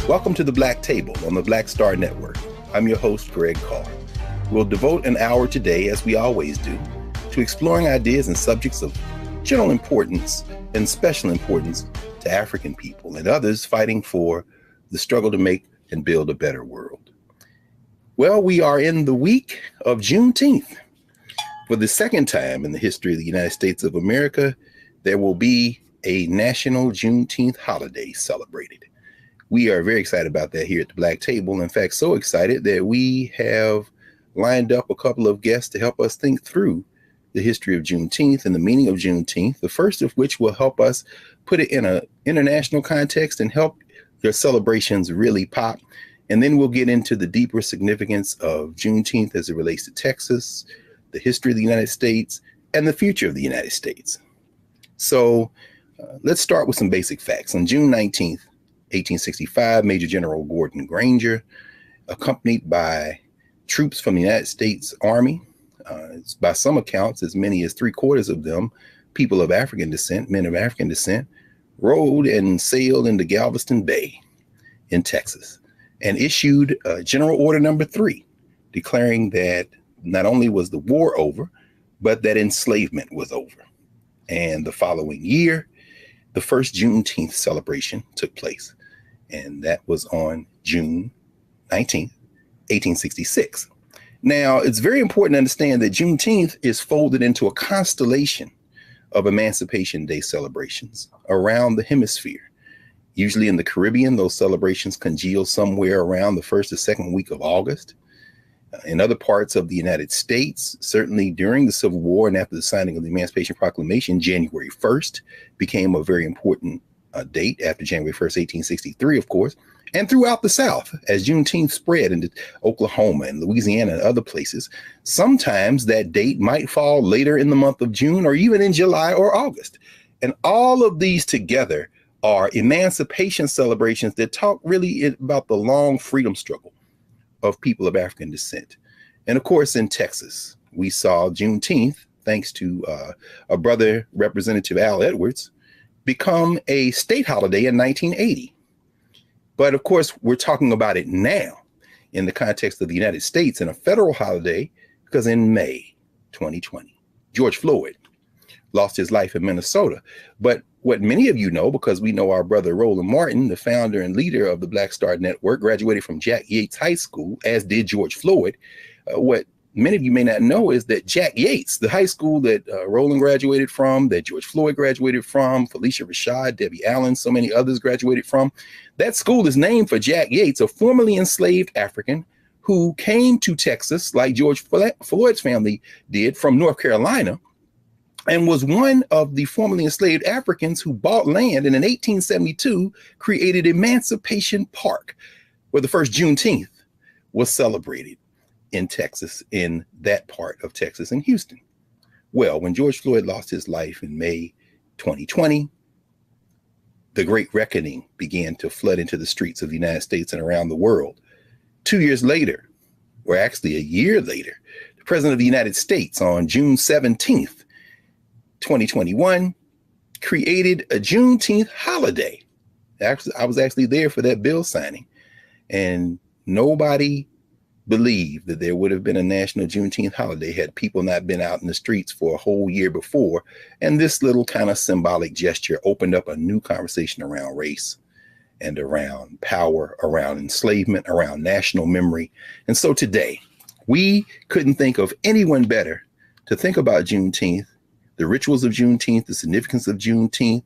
Welcome to the Black Table on the Black Star Network. I'm your host, Greg Carr. We'll devote an hour today, as we always do, to exploring ideas and subjects of general importance and special importance to African people and others fighting for the struggle to make and build a better world. Well, we are in the week of Juneteenth. For the second time in the history of the United States of America, there will be a national Juneteenth holiday celebrated. We are very excited about that here at the Black Table. In fact, so excited that we have lined up a couple of guests to help us think through the history of Juneteenth and the meaning of Juneteenth, the first of which will help us put it in an international context and help your celebrations really pop. And then we'll get into the deeper significance of Juneteenth as it relates to Texas, the history of the United States, and the future of the United States. So let's start with some basic facts. On June 19th, 1865, Major General Gordon Granger, accompanied by troops from the United States Army, by some accounts, as many as 3/4 of them, people of African descent, men of African descent, rode and sailed into Galveston Bay in Texas and issued General Order Number 3, declaring that not only was the war over, but that enslavement was over. And the following year, the first Juneteenth celebration took place. And that was on June 19th, 1866. Now, it's very important to understand that Juneteenth is folded into a constellation of Emancipation Day celebrations around the hemisphere. Usually in the Caribbean, those celebrations congeal somewhere around the first or second week of August. In other parts of the United States, certainly during the Civil War and after the signing of the Emancipation Proclamation, January 1st became a very important date, after January 1st, 1863, of course, and throughout the South, as Juneteenth spread into Oklahoma and Louisiana and other places. Sometimes that date might fall later in the month of June or even in July or August. And all of these together are emancipation celebrations that talk really about the long freedom struggle of people of African descent. And of course, in Texas, we saw Juneteenth, thanks to a brother, Representative Al Edwards, become a state holiday in 1980. But of course, we're talking about it now in the context of the United States and a federal holiday, because in May 2020, George Floyd lost his life in Minnesota. But what many of you know, because we know our brother Roland Martin, the founder and leader of the Black Star Network, graduated from Jack Yates High School, as did George Floyd. What many of you may not know is that Jack Yates, the high school that Roland graduated from, that George Floyd graduated from, Felicia Rashad, Debbie Allen, so many others graduated from, that school is named for Jack Yates, a formerly enslaved African who came to Texas, like George Floyd's family did, from North Carolina, and was one of the formerly enslaved Africans who bought land and in 1872 created Emancipation Park, where the first Juneteenth was celebrated in Texas, in that part of Texas, in Houston. Well, when George Floyd lost his life in May 2020, the Great Reckoning began to flood into the streets of the United States and around the world. 2 years later, or actually a year later, the President of the United States on June 17th, 2021, created a Juneteenth holiday. Actually, I was actually there for that bill signing, and nobody believed that there would have been a national Juneteenth holiday had people not been out in the streets for a whole year before. And this little kind of symbolic gesture opened up a new conversation around race and around power, around enslavement, around national memory. And so today, we couldn't think of anyone better to think about Juneteenth, the rituals of Juneteenth, the significance of Juneteenth,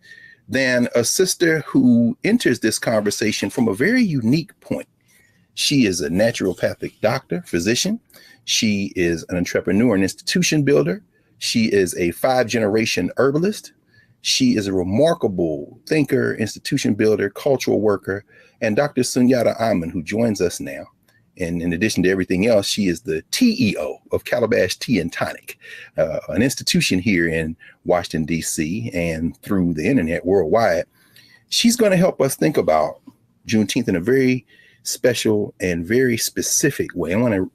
than a sister who enters this conversation from a very unique point. She is a naturopathic doctor, physician. She is an entrepreneur and institution builder. She is a 5-generation herbalist. She is a remarkable thinker, institution builder, cultural worker, and Dr. Sunyatta Amen, who joins us now. And in addition to everything else, she is the TEO of Calabash Tea and Tonic, an institution here in Washington, D.C., and through the internet worldwide. She's going to help us think about Juneteenth in a very special and very specific way. I want to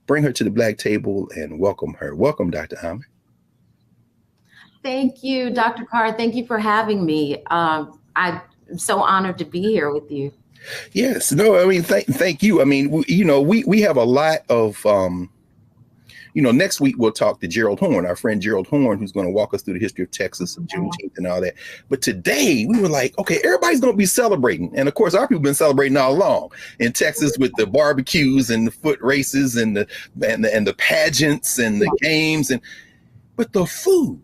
bring her to the Black Table and welcome her. Welcome, Dr. Amen. Thank you, Dr. Carr. Thank you for having me. I'm so honored to be here with you. Yes. No, I mean, thank you. I mean, we have a lot of, next week we'll talk to Gerald Horn, our friend Gerald Horn, who's going to walk us through the history of Texas and Juneteenth and all that. But today we were like, okay, everybody's going to be celebrating. And of course, our people have been celebrating all along in Texas with the barbecues and the foot races and the pageants and the games. But the food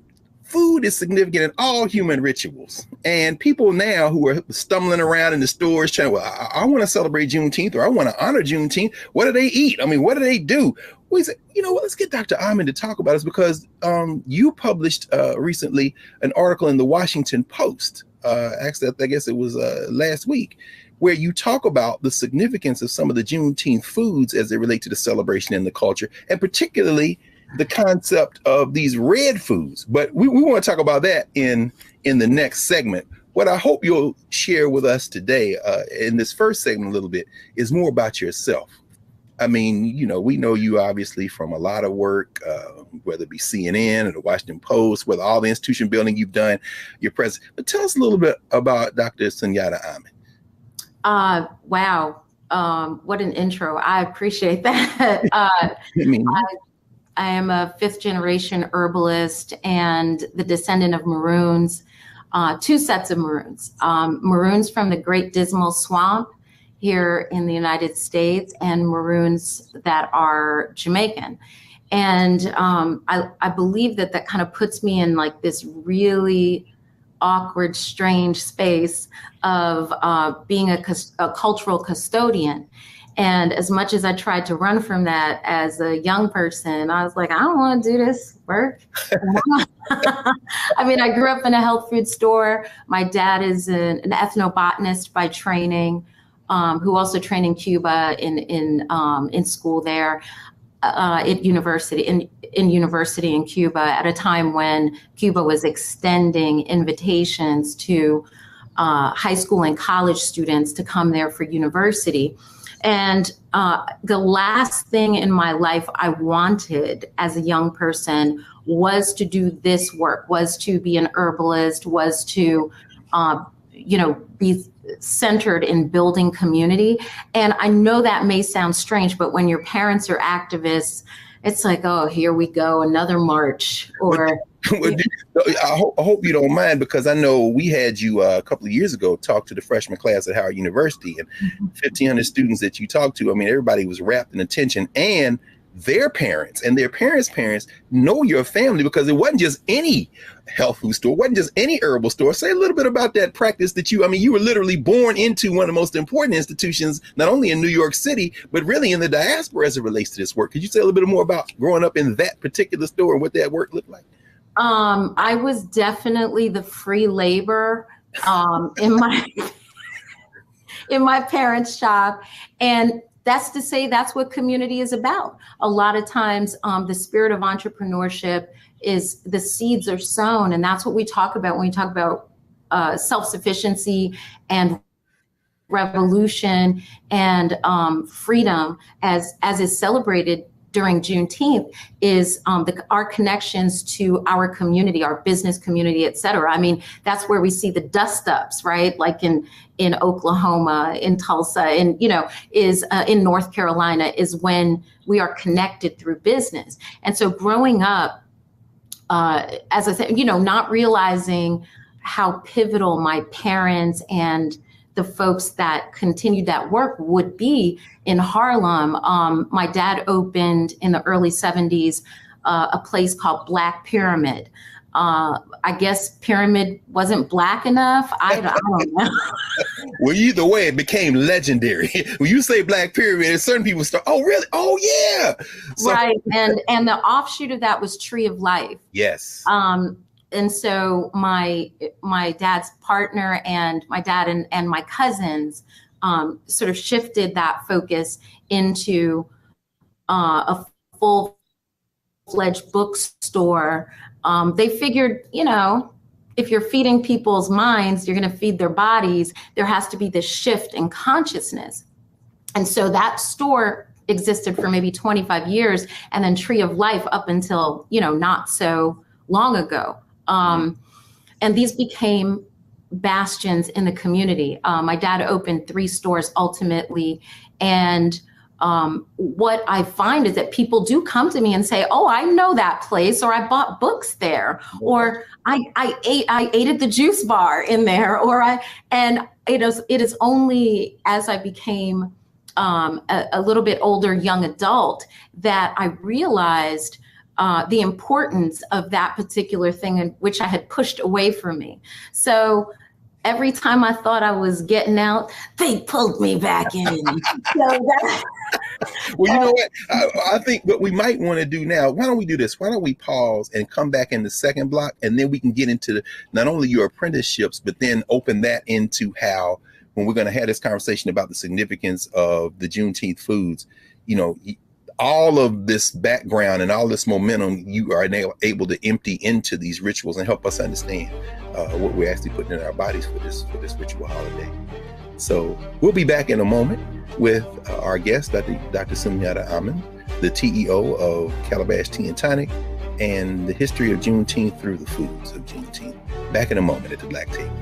is significant in all human rituals. And people now who are stumbling around in the stores trying, well, I want to celebrate Juneteenth, or I want to honor Juneteenth. What do they eat? I mean, what do they do? We said, let's get Dr. Amen to talk about this, because you published recently an article in the Washington Post. Actually, I guess it was last week, where you talk about the significance of some of the Juneteenth foods as they relate to the celebration and the culture, and particularly the concept of these red foods. But we want to talk about that in the next segment. What I hope you'll share with us today in this first segment a little bit is more about yourself. I mean, we know you obviously from a lot of work, whether it be CNN or the Washington Post, whether all the institution building you've done, your president. But tell us a little bit about Dr. Sunyatta Amen. Wow. What an intro. I appreciate that. I am a fifth generation herbalist and the descendant of Maroons, two sets of Maroons. Maroons from the Great Dismal Swamp here in the United States, and Maroons that are Jamaican. And I believe that kind of puts me in like this really awkward, strange space of being a cultural custodian. And as much as I tried to run from that as a young person, I was like, I don't want to do this work. I mean, I grew up in a health food store. My dad is an ethnobotanist by training, who also trained in Cuba in school there, at university in Cuba at a time when Cuba was extending invitations to high school and college students to come there for university. And the last thing in my life I wanted as a young person was to do this work, was to be an herbalist, was to, be centered in building community. And I know that may sound strange, but when your parents are activists, it's like, oh, here we go, another march. Or I hope you don't mind, because I know we had you a couple of years ago talk to the freshman class at Howard University, and 1,500 students that you talked to. I mean, everybody was wrapped in attention, and their parents and their parents' parents know your family, because it wasn't just any health food store, wasn't just any herbal store. Say a little bit about that practice that you were literally born into one of the most important institutions, not only in New York City, but really in the diaspora as it relates to this work. Could you say a little bit more about growing up in that particular store and what that work looked like? I was definitely the free labor in my parents' shop. And that's to say that's what community is about. A lot of times the spirit of entrepreneurship is the seeds are sown. And that's what we talk about when we talk about self-sufficiency and revolution and freedom as is celebrated during Juneteenth is our connections to our community, our business community, et cetera. I mean, that's where we see the dust ups, right? Like in Oklahoma, in Tulsa, and, is in North Carolina is when we are connected through business. And so growing up, as I said, not realizing how pivotal my parents and the folks that continued that work would be in Harlem. My dad opened in the early 70s a place called Black Pyramid. I guess Pyramid wasn't Black enough. I don't know. Well, either way, it became legendary. When you say Black Pyramid, certain people start, oh, really? Oh, yeah. So, right. And the offshoot of that was Tree of Life. Yes. And so my dad's partner and my dad and my cousins sort of shifted that focus into a full-fledged bookstore. They figured, if you're feeding people's minds, you're going to feed their bodies. There has to be this shift in consciousness. And so that store existed for maybe 25 years, and then Tree of Life up until, not so long ago. And these became bastions in the community. My dad opened 3 stores ultimately, and what I find is that people do come to me and say, "Oh, I know that place," or "I bought books there," or I ate at the juice bar in there," and it is only as I became a little bit older young adult that I realized the importance of that particular thing, which I had pushed away from me. So every time I thought I was getting out, they pulled me back in. Well, you know what? I think what we might want to do now, why don't we do this? Why don't we pause and come back in the second block, and then we can get into not only your apprenticeships, but then open that into how, when we're going to have this conversation about the significance of the Juneteenth foods, you know, all of this background and all this momentum you are able to empty into these rituals and help us understand what we're actually putting in our bodies for this ritual holiday. So we'll be back in a moment with our guest, Dr. Sunyatta Amen, the TEO of Calabash Tea and Tonic, and the history of Juneteenth through the foods of Juneteenth. Back in a moment at the Black Table.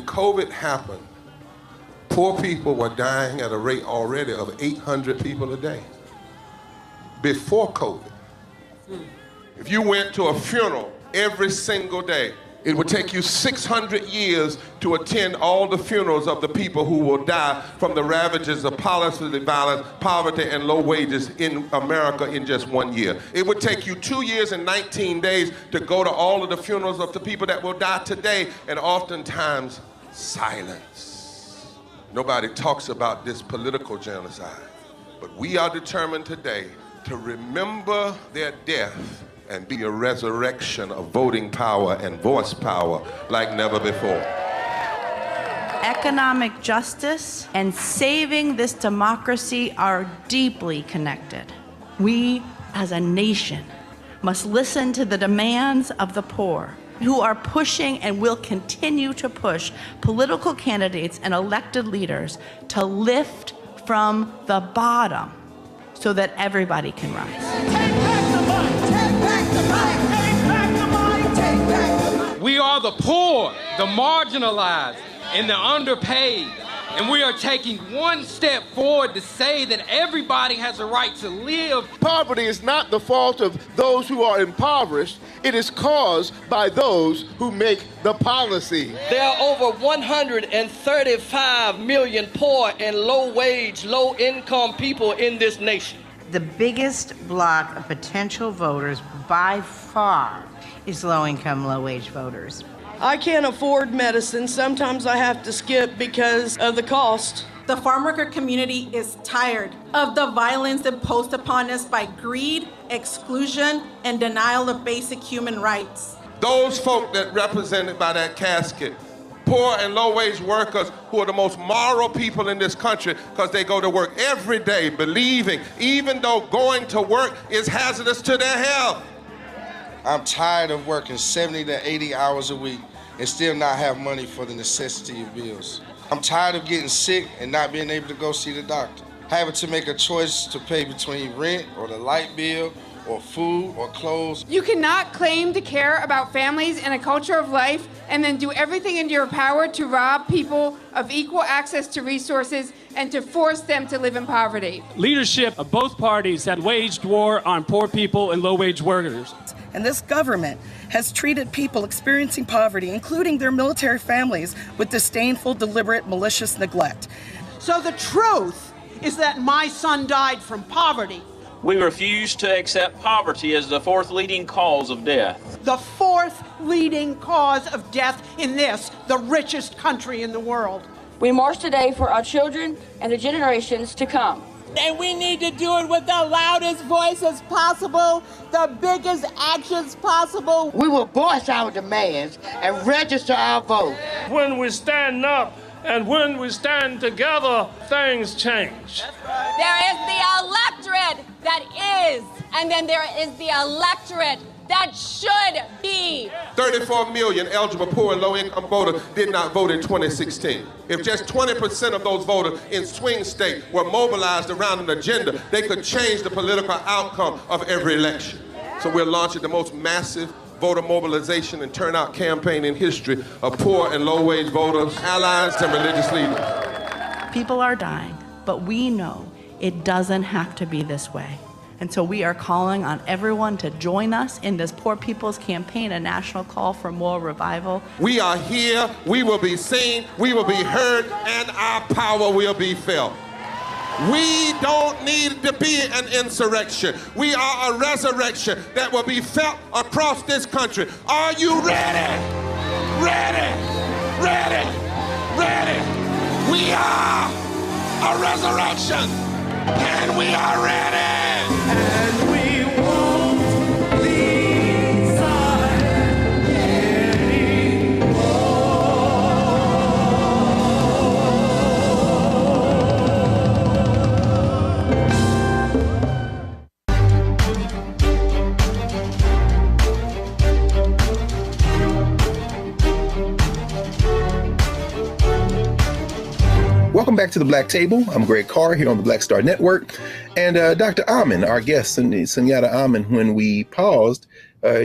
COVID happened, poor people were dying at a rate already of 800 people a day. Before COVID, if you went to a funeral every single day, it would take you 600 years to attend all the funerals of the people who will die from the ravages of policy violence, poverty, and low wages in America in just 1 year. It would take you 2 years and 19 days to go to all of the funerals of the people that will die today, and oftentimes silence. Nobody talks about this political genocide, but we are determined today to remember their death and be a resurrection of voting power and voice power like never before. Economic justice and saving this democracy are deeply connected. We, as a nation, must listen to the demands of the poor, who are pushing and will continue to push political candidates and elected leaders to lift from the bottom so that everybody can rise. Take back the mic, take back the mic, take back the mic, take back the mic. We are the poor, the marginalized, and the underpaid. And we are taking one step forward to say that everybody has a right to live. Poverty is not the fault of those who are impoverished. It is caused by those who make the policy. There are over 135 million poor and low-wage, low-income people in this nation. The biggest block of potential voters by far is low-income, low-wage voters. I can't afford medicine. Sometimes I have to skip because of the cost. The farm worker community is tired of the violence imposed upon us by greed, exclusion, and denial of basic human rights. Those folk that represented by that casket, poor and low-wage workers who are the most moral people in this country because they go to work every day believing, even though going to work is hazardous to their health. I'm tired of working 70 to 80 hours a week and still not have money for the necessity of bills. I'm tired of getting sick and not being able to go see the doctor. Having to make a choice to pay between rent or the light bill or food or clothes. You cannot claim to care about families and a culture of life and then do everything in your power to rob people of equal access to resources and to force them to live in poverty. Leadership of both parties have waged war on poor people and low-wage workers. And this government has treated people experiencing poverty, including their military families, with disdainful, deliberate, malicious neglect. So the truth is that my son died from poverty. We refuse to accept poverty as the fourth leading cause of death. The fourth leading cause of death in this, the richest country in the world. We march today for our children and the generations to come. And we need to do it with the loudest voices possible, the biggest actions possible. We will voice our demands and register our vote. When we stand up And when we stand together, things change. There is the electorate that is, and then there is the electorate that should be. 34 million eligible poor and low-income voters did not vote in 2016. If just 20% of those voters in swing states were mobilized around an agenda, they could change the political outcome of every election. So we're launching the most massive voter mobilization and turnout campaign in history of poor and low-wage voters, allies, and religious leaders. People are dying, but we know it doesn't have to be this way. And so we are calling on everyone to join us in this Poor People's Campaign, a national call for more revival. We are here, we will be seen, we will be heard, and our power will be felt. We don't need to be an insurrection. We are a resurrection that will be felt across this country. Are you ready? Ready? Ready? Ready? We are a resurrection, and we are ready. And we won't be silent anymore. Welcome back to the Black Table. I'm Greg Carr here on the Black Star Network. And Dr. Amen, our guest, Sunyatta Amen, when we paused,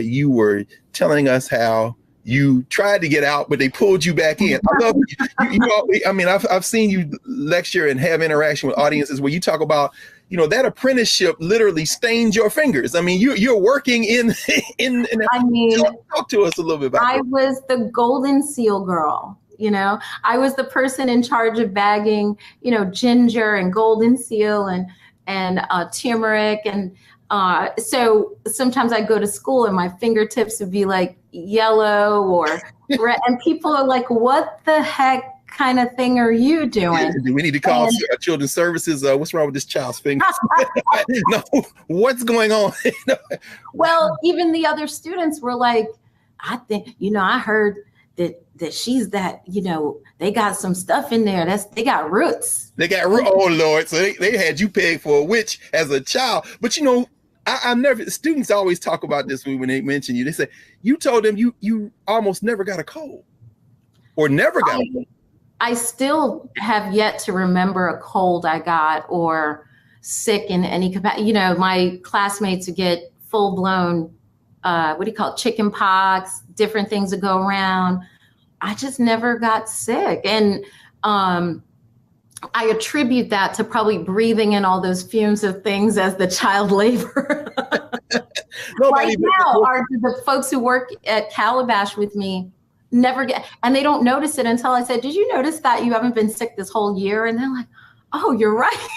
you were telling us how you tried to get out, but they pulled you back in. I love you. I mean, I've seen you lecture and have interaction with audiences where you talk about, you know, that apprenticeship literally stained your fingers. I mean, you're working in I mean, talk to us a little bit about that. I was the Golden Seal girl. You know, I was the person in charge of bagging, you know, ginger and golden seal and turmeric. And so sometimes I'd go to school and my fingertips would be like yellow or red. And people are like, what the heck kind of thing are you doing? Do we need to call children's services? What's wrong with this child's fingers? No, what's going on? Well, even the other students were like, I think, you know, I heard that she's that, you know, they got some stuff in there. They got roots. They got roots. Oh Lord. So they had you pegged for a witch as a child. But you know, I never, students always talk about this when they mention you. They say, you told them you almost never got a cold or never got a cold. I still have yet to remember a cold I got or sick in any capacity. You know, my classmates would get full blown, what do you call it? Chicken pox, different things that go around. I just never got sick. And I attribute that to probably breathing in all those fumes of things as the child labor. Right now, the folks who work at Calabash with me never get, and they don't notice it until I said, did you notice that you haven't been sick this whole year? And they're like, oh, you're right.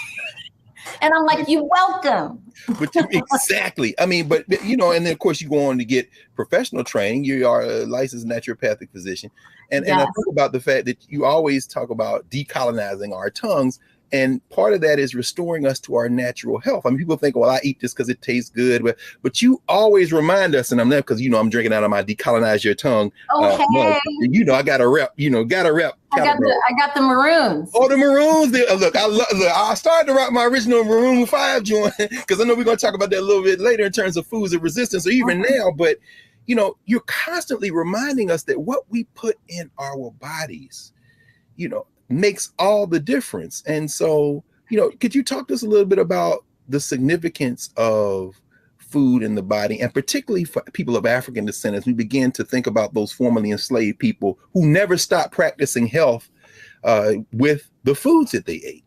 And I'm like, you're welcome. But exactly. I mean, but you know, and then of course you go on to get professional training. You are a licensed naturopathic physician. And I think about the fact that you always talk about decolonizing our tongues. And part of that is restoring us to our natural health. I mean, people think, well, I eat this because it tastes good, but you always remind us, and I'm there because, you know, I'm drinking out of my Decolonize Your Tongue. Okay. You know, I got a rep, I got the maroons. Oh, the maroons. Look, I started to rock my original Maroon 5 joint because I know we're going to talk about that a little bit later in terms of foods of resistance or even now. But, you know, you're constantly reminding us that what we put in our bodies, you know, makes all the difference. And so, you know, could you talk to us a little bit about the significance of food in the body, and particularly for people of African descent, as we begin to think about those formerly enslaved people who never stopped practicing health with the foods that they ate?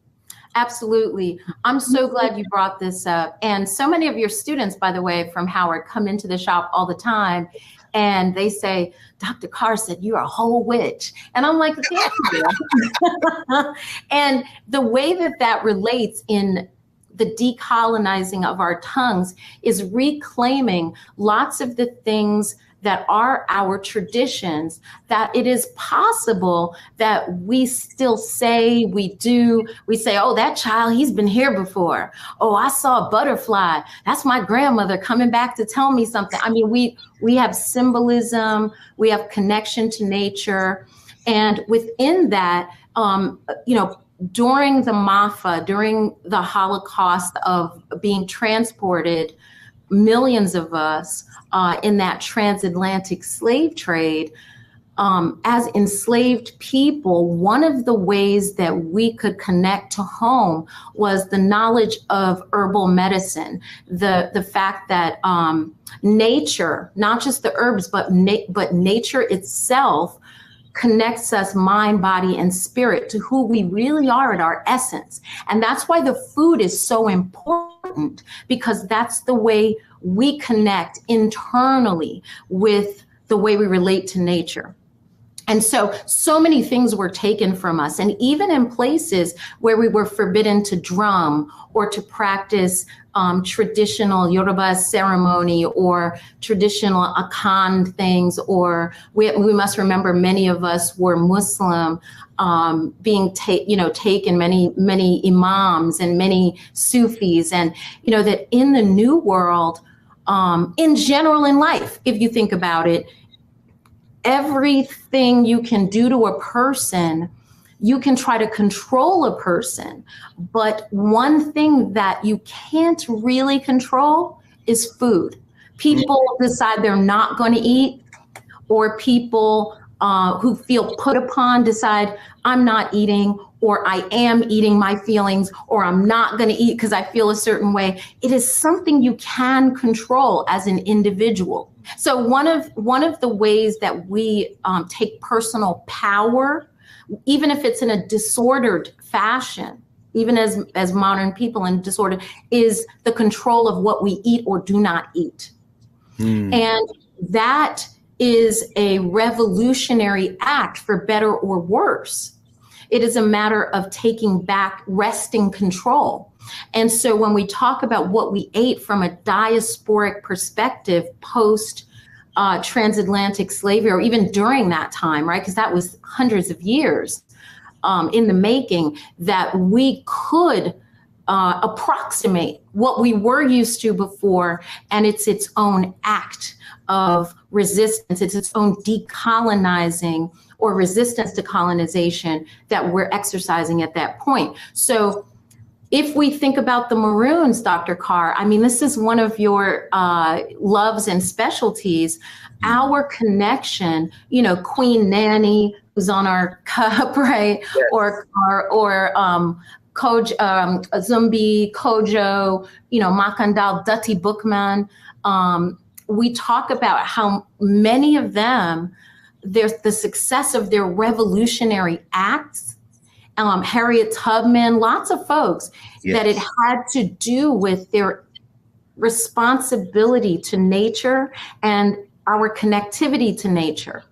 Absolutely. I'm so glad you brought this up. And so many of your students, by the way, from Howard come into the shop all the time. And they say, Dr. Carr said, you're a whole witch. And I'm like, thank you. And the way that relates in the decolonizing of our tongues is reclaiming lots of the things that are our traditions, that it is possible that we still say, we say, oh, that child, he's been here before. Oh, I saw a butterfly. That's my grandmother coming back to tell me something. I mean, we have symbolism, we have connection to nature. And within that, during the Mafa, during the Holocaust of being transported, millions of us in that transatlantic slave trade, as enslaved people, one of the ways that we could connect to home was the knowledge of herbal medicine, the fact that nature, not just the herbs, but nature itself connects us mind, body, and spirit to who we really are at our essence. And that's why the food is so important, because that's the way we connect internally with the way we relate to nature. And so many things were taken from us. And even in places where we were forbidden to drum or to practice traditional Yoruba ceremony or traditional Akan things, or we must remember many of us were Muslim, being taken, many imams and many Sufis, and that in the New World, in general in life, if you think about it, everything you can do to a person, you can try to control a person. But one thing that you can't really control is food. People decide they're not going to eat, or people who feel put upon decide, I'm not eating, or I am eating my feelings, or I'm not going to eat because I feel a certain way. It is something you can control as an individual. So one of the ways that we take personal power, even if it's in a disordered fashion, even as modern people in disorder, is the control of what we eat or do not eat. And that is a revolutionary act, for better or worse. It is a matter of taking back, wresting control. And so when we talk about what we ate from a diasporic perspective post transatlantic slavery, or even during that time, right? Because that was hundreds of years in the making, that we could approximate what we were used to before, and it's its own act of resistance. It's its own decolonizing or resistance to colonization that we're exercising at that point. So if we think about the Maroons, Dr. Carr, I mean, this is one of your loves and specialties, our connection, Queen Nanny, who's on our cup, right? Yes. Or Zumbi, Kojo, Makandal, Dutty Bookman. We talk about how many of them, there's the success of their revolutionary acts, Harriet Tubman, lots of folks, yes, that it had to do with their responsibility to nature and our connectivity to nature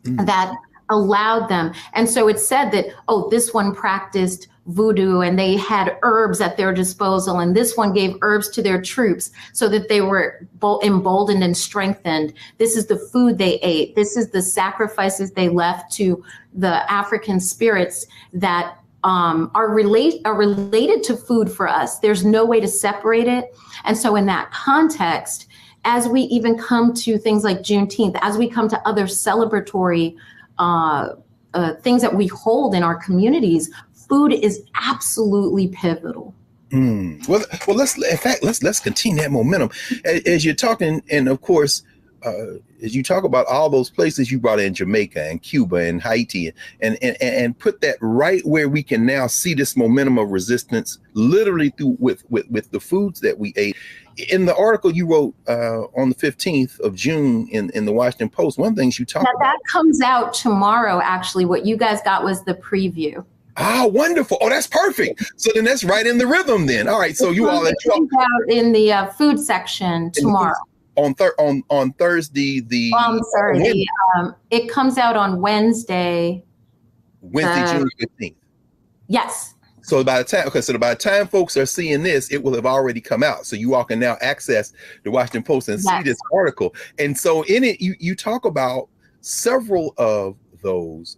that allowed them. And so it's said that, this one practiced voodoo and they had herbs at their disposal, and this one gave herbs to their troops so that they were emboldened and strengthened. This is the food they ate. This is the sacrifices they left to the African spirits that are related to food for us. There's no way to separate it. And so in that context, as we even come to things like Juneteenth, as we come to other celebratory things that we hold in our communities, food is absolutely pivotal. Well, let's continue that momentum as you're talking, and of course, as you talk about all those places you brought in, Jamaica and Cuba and Haiti, and put that right where we can now see this momentum of resistance, literally through with the foods that we ate. In the article you wrote on the 15th of June in the Washington Post, one of the things you talked about. That comes out tomorrow, actually. What you guys got was the preview. Ah, wonderful. Oh, that's perfect. So then that's right in the rhythm then. All right. So you all out in the food section tomorrow. On Thursday, it comes out on Wednesday. June 15th. Yes. So by the time folks are seeing this, it will have already come out. So you all can now access the Washington Post and see this article. And so in it, you talk about several of those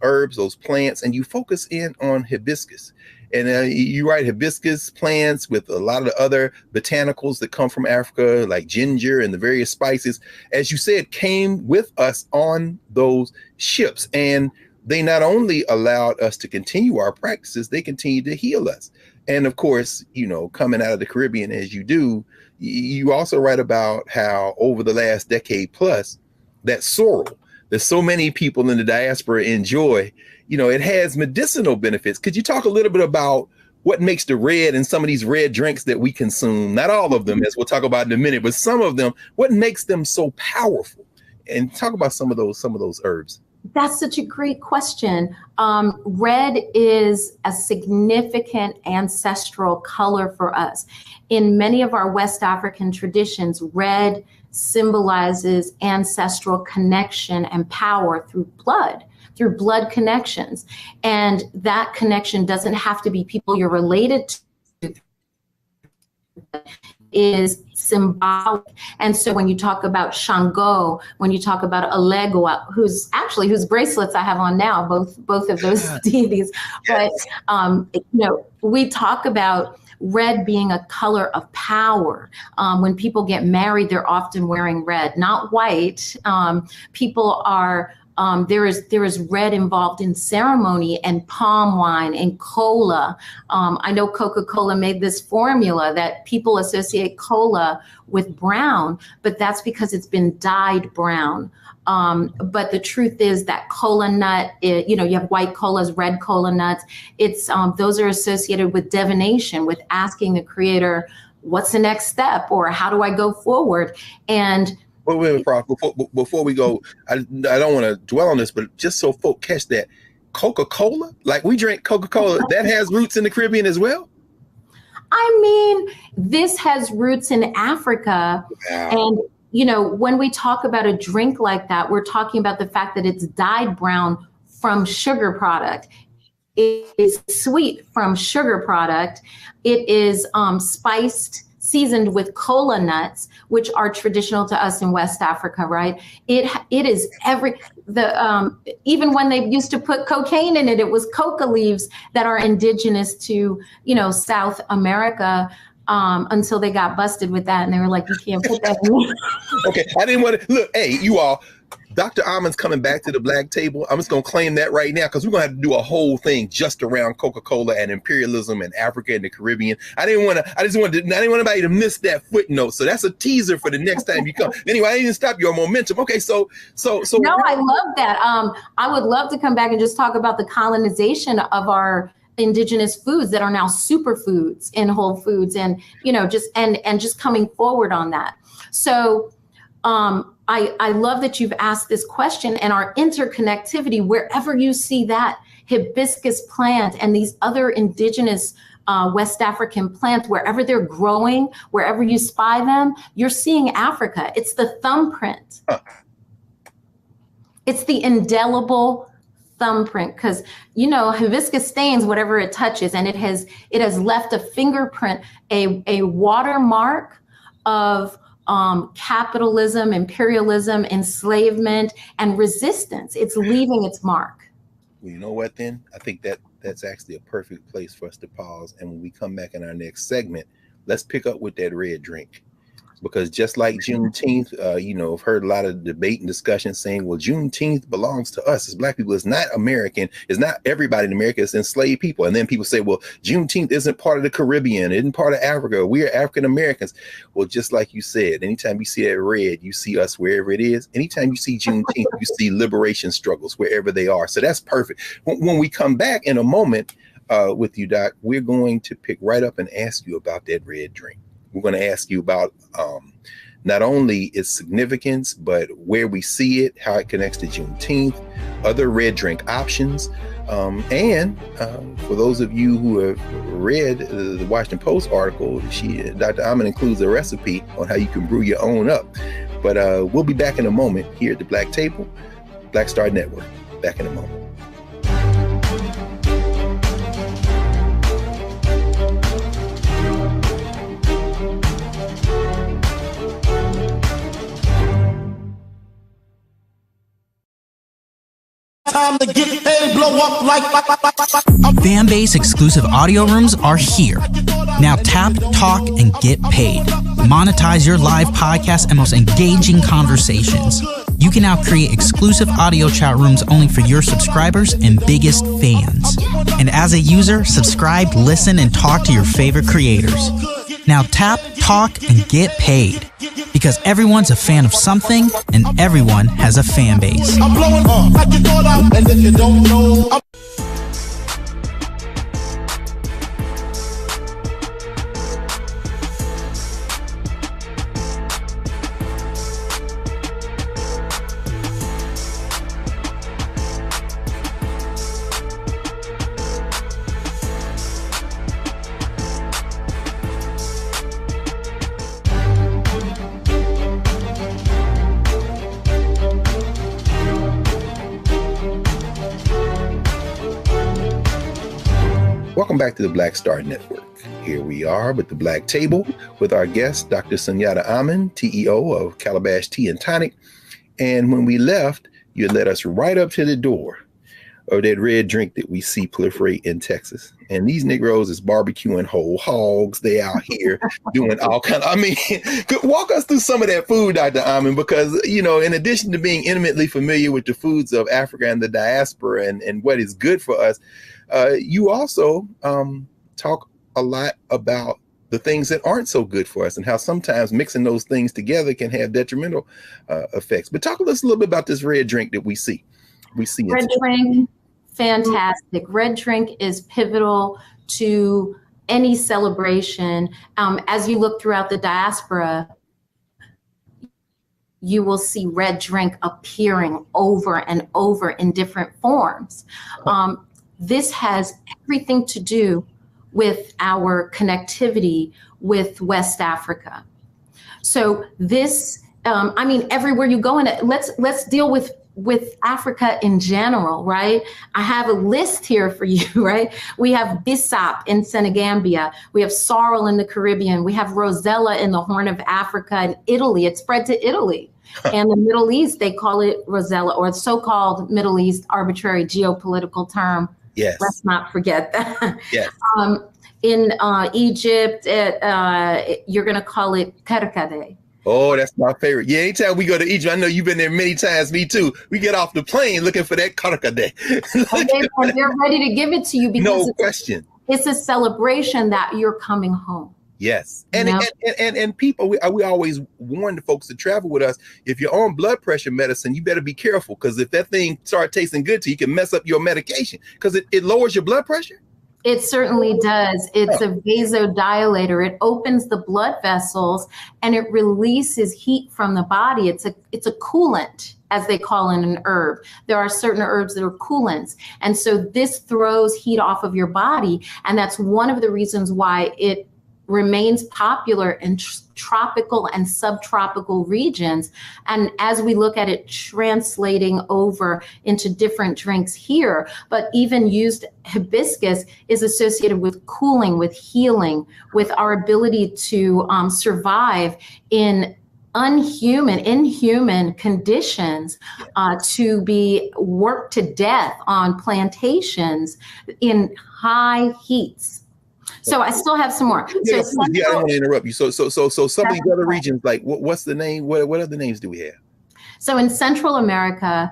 herbs, those plants, and you focus in on hibiscus. And you write hibiscus plants with a lot of the other botanicals that come from Africa, like ginger and the various spices, as you said, came with us on those ships. And they not only allowed us to continue our practices, they continue to heal us. And of course, you know, coming out of the Caribbean as you do, you also write about how over the last decade plus, that sorrel that so many people in the diaspora enjoy, you know, it has medicinal benefits. Could you talk a little bit about what makes the red and some of these red drinks that we consume, not all of them, as we'll talk about in a minute, but some of them, what makes them so powerful? And talk about some of those herbs. That's such a great question. Red is a significant ancestral color for us. In many of our West African traditions, red symbolizes ancestral connection and power through blood connections. And that connection doesn't have to be people you're related to, is symbolic. And so when you talk about Shango, when you talk about Alegua, whose bracelets I have on now, both of those deities, but you know, we talk about red being a color of power. When people get married, they're often wearing red, not white. People are there is red involved in ceremony and palm wine and cola. I know Coca-Cola made this formula that people associate cola with brown, but that's because it's been dyed brown. But the truth is that cola nut, you know, you have white colas, red cola nuts. It's those are associated with divination, with asking the creator, what's the next step, or how do I go forward? And wait, Prof, before we go, I don't want to dwell on this, but just so folk catch that, Coca-Cola, like we drink Coca-Cola, that has roots in the Caribbean as well? I mean, this has roots in Africa. Wow. And, you know, when we talk about a drink like that, we're talking about the fact that it's dyed brown from sugar product. It is sweet from sugar product. It is spiced, seasoned with cola nuts, which are traditional to us in West Africa, right? It is even when they used to put cocaine in it, it was coca leaves that are indigenous to, you know, South America, until they got busted with that, and they were like, you can't put that in. Okay, I didn't want to look. Hey, you all. Dr. Amen's coming back to the black table. I'm just going to claim that right now because we're going to have to do a whole thing just around Coca-Cola and imperialism in Africa and the Caribbean. I didn't want anybody to miss that footnote. So that's a teaser for the next time you come. Anyway, I didn't stop your momentum. Okay, so. No, I love that. I would love to come back and just talk about the colonization of our indigenous foods that are now superfoods in Whole Foods, and, you know, just coming forward on that. So, I love that you've asked this question, and our interconnectivity, wherever you see that hibiscus plant and these other indigenous West African plants, wherever they're growing, wherever you spy them, you're seeing Africa. It's the thumbprint. It's the indelible thumbprint, because, you know, hibiscus stains whatever it touches, and it has left a fingerprint, a watermark of capitalism, imperialism, enslavement, and resistance. It's leaving its mark. Well, you know what then? I think that's actually a perfect place for us to pause. And when we come back in our next segment, let's pick up with that red drink. Because just like Juneteenth, you know, I've heard a lot of debate and discussion saying, well, Juneteenth belongs to us as Black people. It's not American. It's not everybody in America. It's enslaved people. And then people say, well, Juneteenth isn't part of the Caribbean. It isn't part of Africa. We are African Americans. Well, just like you said, anytime you see that red, you see us wherever it is. Anytime you see Juneteenth, you see liberation struggles wherever they are. So that's perfect. When we come back in a moment with you, Doc, we're going to pick right up and ask you about that red drink. We're going to ask you about not only its significance, but where we see it, how it connects to Juneteenth, other red drink options. And for those of you who have read the Washington Post article, Dr. Amen includes a recipe on how you can brew your own up. But we'll be back in a moment here at the Black Table, Black Star Network. Back in a moment. Time to get paid, blow up like. Fanbase exclusive audio rooms are here. Now tap, talk, and get paid. Monetize your live podcast and most engaging conversations. You can now create exclusive audio chat rooms only for your subscribers and biggest fans. And as a user, subscribe, listen, and talk to your favorite creators. Now tap, talk, and get paid. Because everyone's a fan of something, and everyone has a fan base. I'm blowing up like you thought I, and if you don't know. Welcome back to the Black Star Network. Here we are with the Black Table with our guest, Dr. Sunyatta Amen, TEO of Calabash Tea and Tonic. And when we left, you led us right up to the door of that red drink that we see proliferate in Texas. And these Negroes is barbecuing whole hogs. They out here doing all kind of, walk us through some of that food, Dr. Amen, because, you know, in addition to being intimately familiar with the foods of Africa and the diaspora and what is good for us, you also talk a lot about the things that aren't so good for us and how sometimes mixing those things together can have detrimental effects. But talk to us a little bit about this red drink that we see. Red drink, fantastic. Red drink is pivotal to any celebration. As you look throughout the diaspora, you will see red drink appearing over and over in different forms. This has everything to do with our connectivity with West Africa. So this, everywhere you go in it, let's deal with Africa in general, right? I have a list here for you, right? We have Bissap in Senegambia. We have sorrel in the Caribbean. We have Rosella in the Horn of Africa and Italy. It's spread to Italy. And the Middle East, they call it Rosella, or so-called Middle East arbitrary geopolitical term. Yes. Let's not forget that. Yes. In Egypt, you're going to call it karkade. Oh, that's my favorite. Yeah, anytime we go to Egypt, I know you've been there many times, me too. We get off the plane looking for that karkade. And they're ready to give it to you because no question. It's a celebration that you're coming home. Yes. And people, we always warn the folks to travel with us. If you're on blood pressure medicine, you better be careful, because if that thing starts tasting good to you, it can mess up your medication because it lowers your blood pressure. It certainly does. It's a vasodilator. It opens the blood vessels and it releases heat from the body. It's a coolant, as they call in an herb. There are certain herbs that are coolants. And so this throws heat off of your body. And that's one of the reasons why it remains popular in tropical and subtropical regions. And as we look at it translating over into different drinks here, but even used, hibiscus is associated with cooling, with healing, with our ability to survive in inhuman conditions, to be worked to death on plantations in high heats. So I still have some more. I don't want to interrupt you. So some of these other regions, like what's the name? What other names do we have? So in Central America,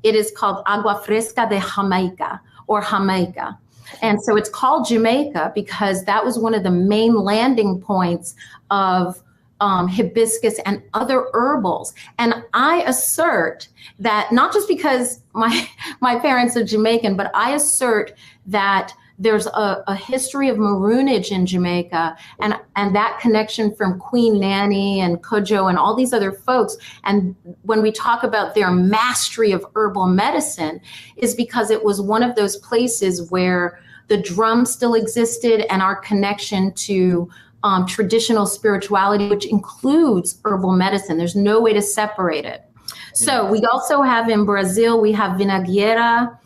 it is called agua fresca de Jamaica, or Jamaica. And so it's called Jamaica because that was one of the main landing points of hibiscus and other herbals. And I assert that, not just because my parents are Jamaican, but I assert that there's a history of maroonage in Jamaica and that connection from Queen Nanny and Kojo and all these other folks. And when we talk about their mastery of herbal medicine, is because it was one of those places where the drum still existed and our connection to traditional spirituality, which includes herbal medicine. There's no way to separate it. So we also have in Brazil, we have vinagrera.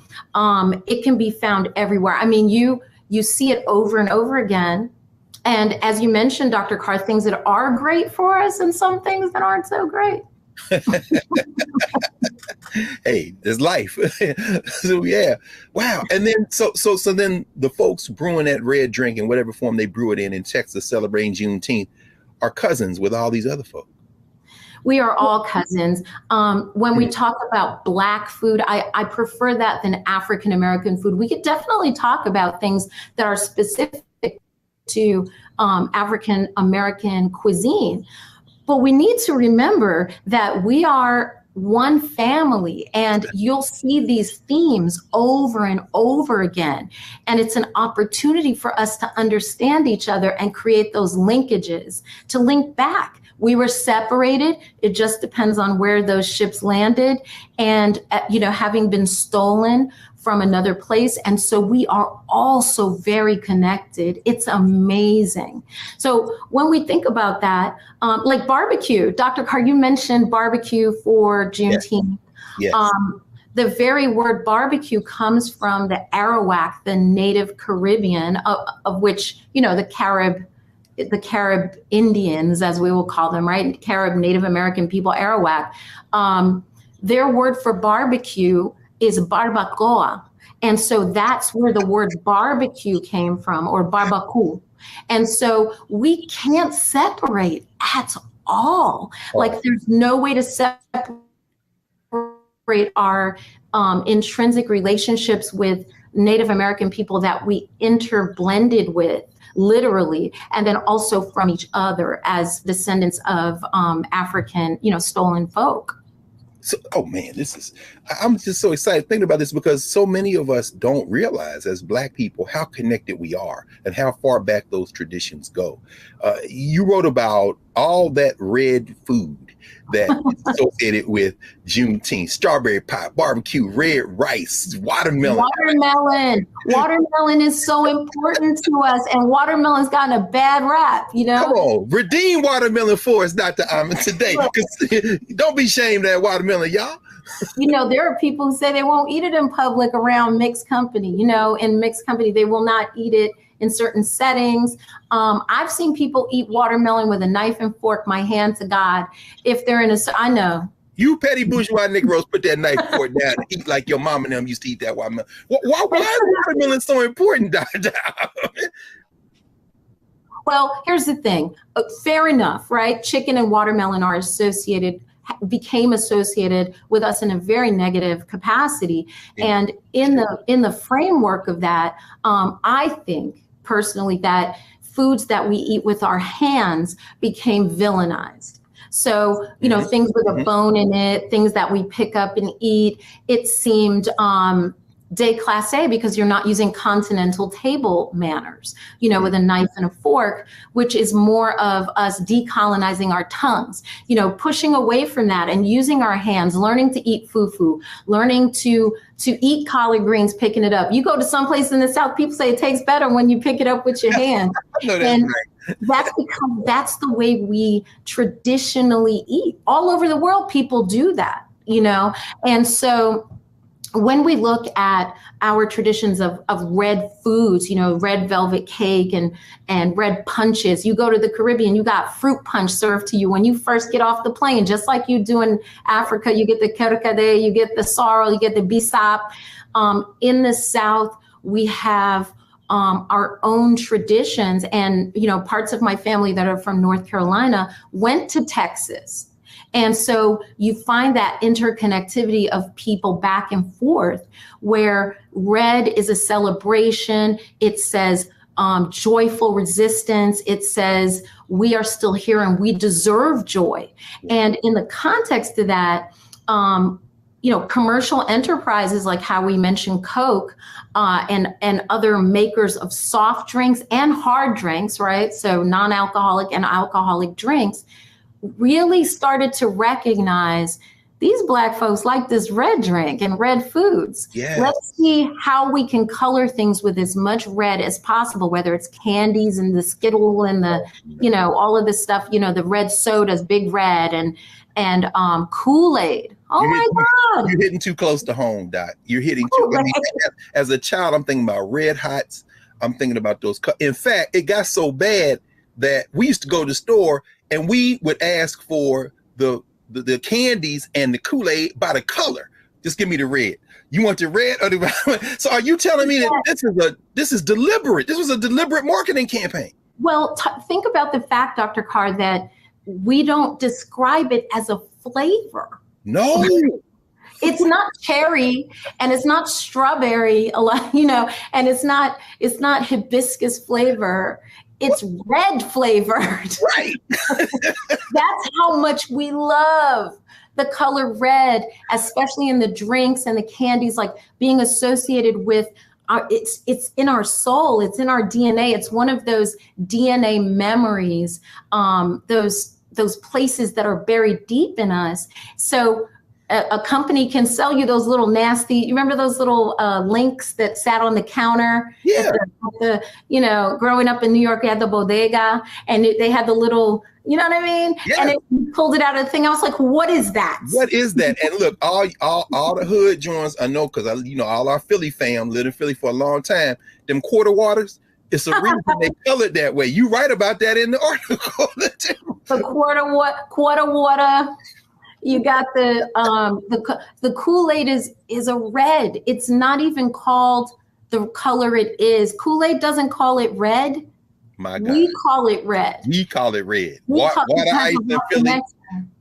It can be found everywhere. I mean, you see it over and over again. And as you mentioned, Dr. Carr, things that are great for us and some things that aren't so great. Hey, there's life. So yeah, wow. And then so then the folks brewing that red drink in whatever form they brew it in Texas, celebrating Juneteenth, are cousins with all these other folks. We are all cousins. When we talk about Black food, I prefer that than African American food. We could definitely talk about things that are specific to African American cuisine. But we need to remember that we are one family, and you'll see these themes over and over again. And it's an opportunity for us to understand each other and create those linkages, to link back. We were separated. It just depends on where those ships landed and, having been stolen from another place. And so we are also very connected. It's amazing. So when we think about that, like barbecue, Dr. Carr, you mentioned barbecue for Juneteenth. Yes. The very word barbecue comes from the Arawak, the native Caribbean, of which, the Carib Indians, as we will call them, right? Carib Native American people, Arawak. Their word for barbecue is barbacoa. And so that's where the word barbecue came from, or barbacoa. And so we can't separate at all. Like there's no way to separate our intrinsic relationships with Native American people that we interblended with, literally, and then also from each other as descendants of African, stolen folk. So, oh man, I'm just so excited thinking about this, because so many of us don't realize as Black people how connected we are and how far back those traditions go. You wrote about all that red food that is associated with Juneteenth: strawberry pie, barbecue, red rice, watermelon. Watermelon is so important to us, and watermelon's gotten a bad rap, Come on, redeem watermelon for us, Dr. Amen, today. Don't be ashamed of that watermelon, y'all. There are people who say they won't eat it in public around mixed company. In mixed company, they will not eat it in certain settings. I've seen people eat watermelon with a knife and fork, my hand to God. If they're I know. You petty bourgeois Negroes, put that knife and fork down and eat like your mom and them used to eat that watermelon. Why is watermelon so important, Dr. Well, here's the thing. Fair enough, right? Chicken and watermelon became associated with us in a very negative capacity. And in the framework of that, I think personally that foods that we eat with our hands became villainized. So, things with a bone in it, things that we pick up and eat, it seemed déclassé because you're not using continental table manners, with a knife and a fork, which is more of us decolonizing our tongues, pushing away from that and using our hands, learning to eat fufu, learning to eat collard greens, picking it up. You go to some place in the South, people say it tastes better when you pick it up with your hand. And that's because that's the way we traditionally eat. All over the world, people do that, and so when we look at our traditions of red foods, red velvet cake and red punches, you go to the Caribbean, you got fruit punch served to you when you first get off the plane, just like you do in Africa. You get the kerkade, you get the sorrel, you get the bisap. In the South, we have our own traditions, and parts of my family that are from North Carolina went to Texas. And so you find that interconnectivity of people back and forth, where red is a celebration. It says joyful resistance. It says we are still here and we deserve joy. And in the context of that, commercial enterprises like how we mentioned Coke and other makers of soft drinks and hard drinks, right? So non-alcoholic and alcoholic drinks, really started to recognize these Black folks like this red drink and red foods. Yes. Let's see how we can color things with as much red as possible, whether it's candies and the Skittle and the, all of this stuff, the red sodas, Big Red and Kool-Aid. Oh my God. You're hitting too close to home, Doc. You're hitting too. I mean, as a child, I'm thinking about Red Hots. I'm thinking about those. In fact, it got so bad that we used to go to the store and we would ask for the candies and the Kool-Aid by the color. Just give me the red. You want the red or the So are you telling me that this is deliberate? This was a deliberate marketing campaign. Well, think about the fact, Dr. Carr, that we don't describe it as a flavor. No. It's not cherry and it's not strawberry, and it's not hibiscus flavor. It's red flavored. Right. That's how much we love the color red, especially in the drinks and the candies, like being associated with it's in our soul, it's in our DNA. It's one of those DNA memories, those places that are buried deep in us. So a company can sell you those little nasty, you remember those little links that sat on the counter? Yeah. Growing up in New York, they had the bodega and they had the little, you know what I mean? Yeah. And it pulled it out of the thing. I was like, what is that? What is that? And look, all the hood joints, I know, because all our Philly fam lived in Philly for a long time. Them quarter waters, it's a reason they colored that way. You write about that in the article. The quarter water. You got the Kool-Aid is a red. It's not even called the color it is. Kool-Aid doesn't call it red. My God. We call it red. We call it red. Water ice in Philly.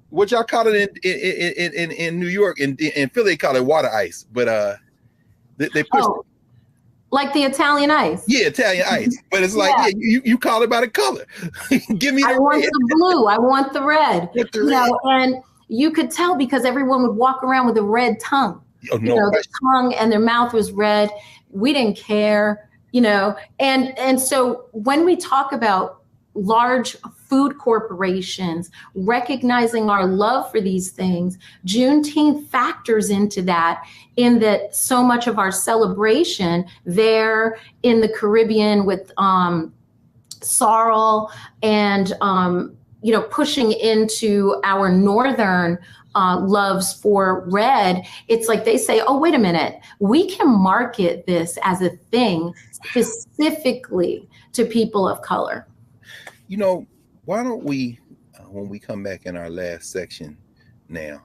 What y'all call it in New York? In Philly, they call it water ice. But they push it. Like the Italian ice. Yeah, Italian ice. But it's like, you call it by the color. Give me the red. I want the blue. I want the red. And you could tell because everyone would walk around with a red tongue. Oh, no, their tongue and their mouth was red. We didn't care, And so when we talk about large food corporations recognizing our love for these things, Juneteenth factors into that, in that so much of our celebration there in the Caribbean with sorrel and pushing into our northern loves for red, it's like they say, oh, wait a minute, we can market this as a thing specifically to people of color. Why don't we, when we come back in our last section now,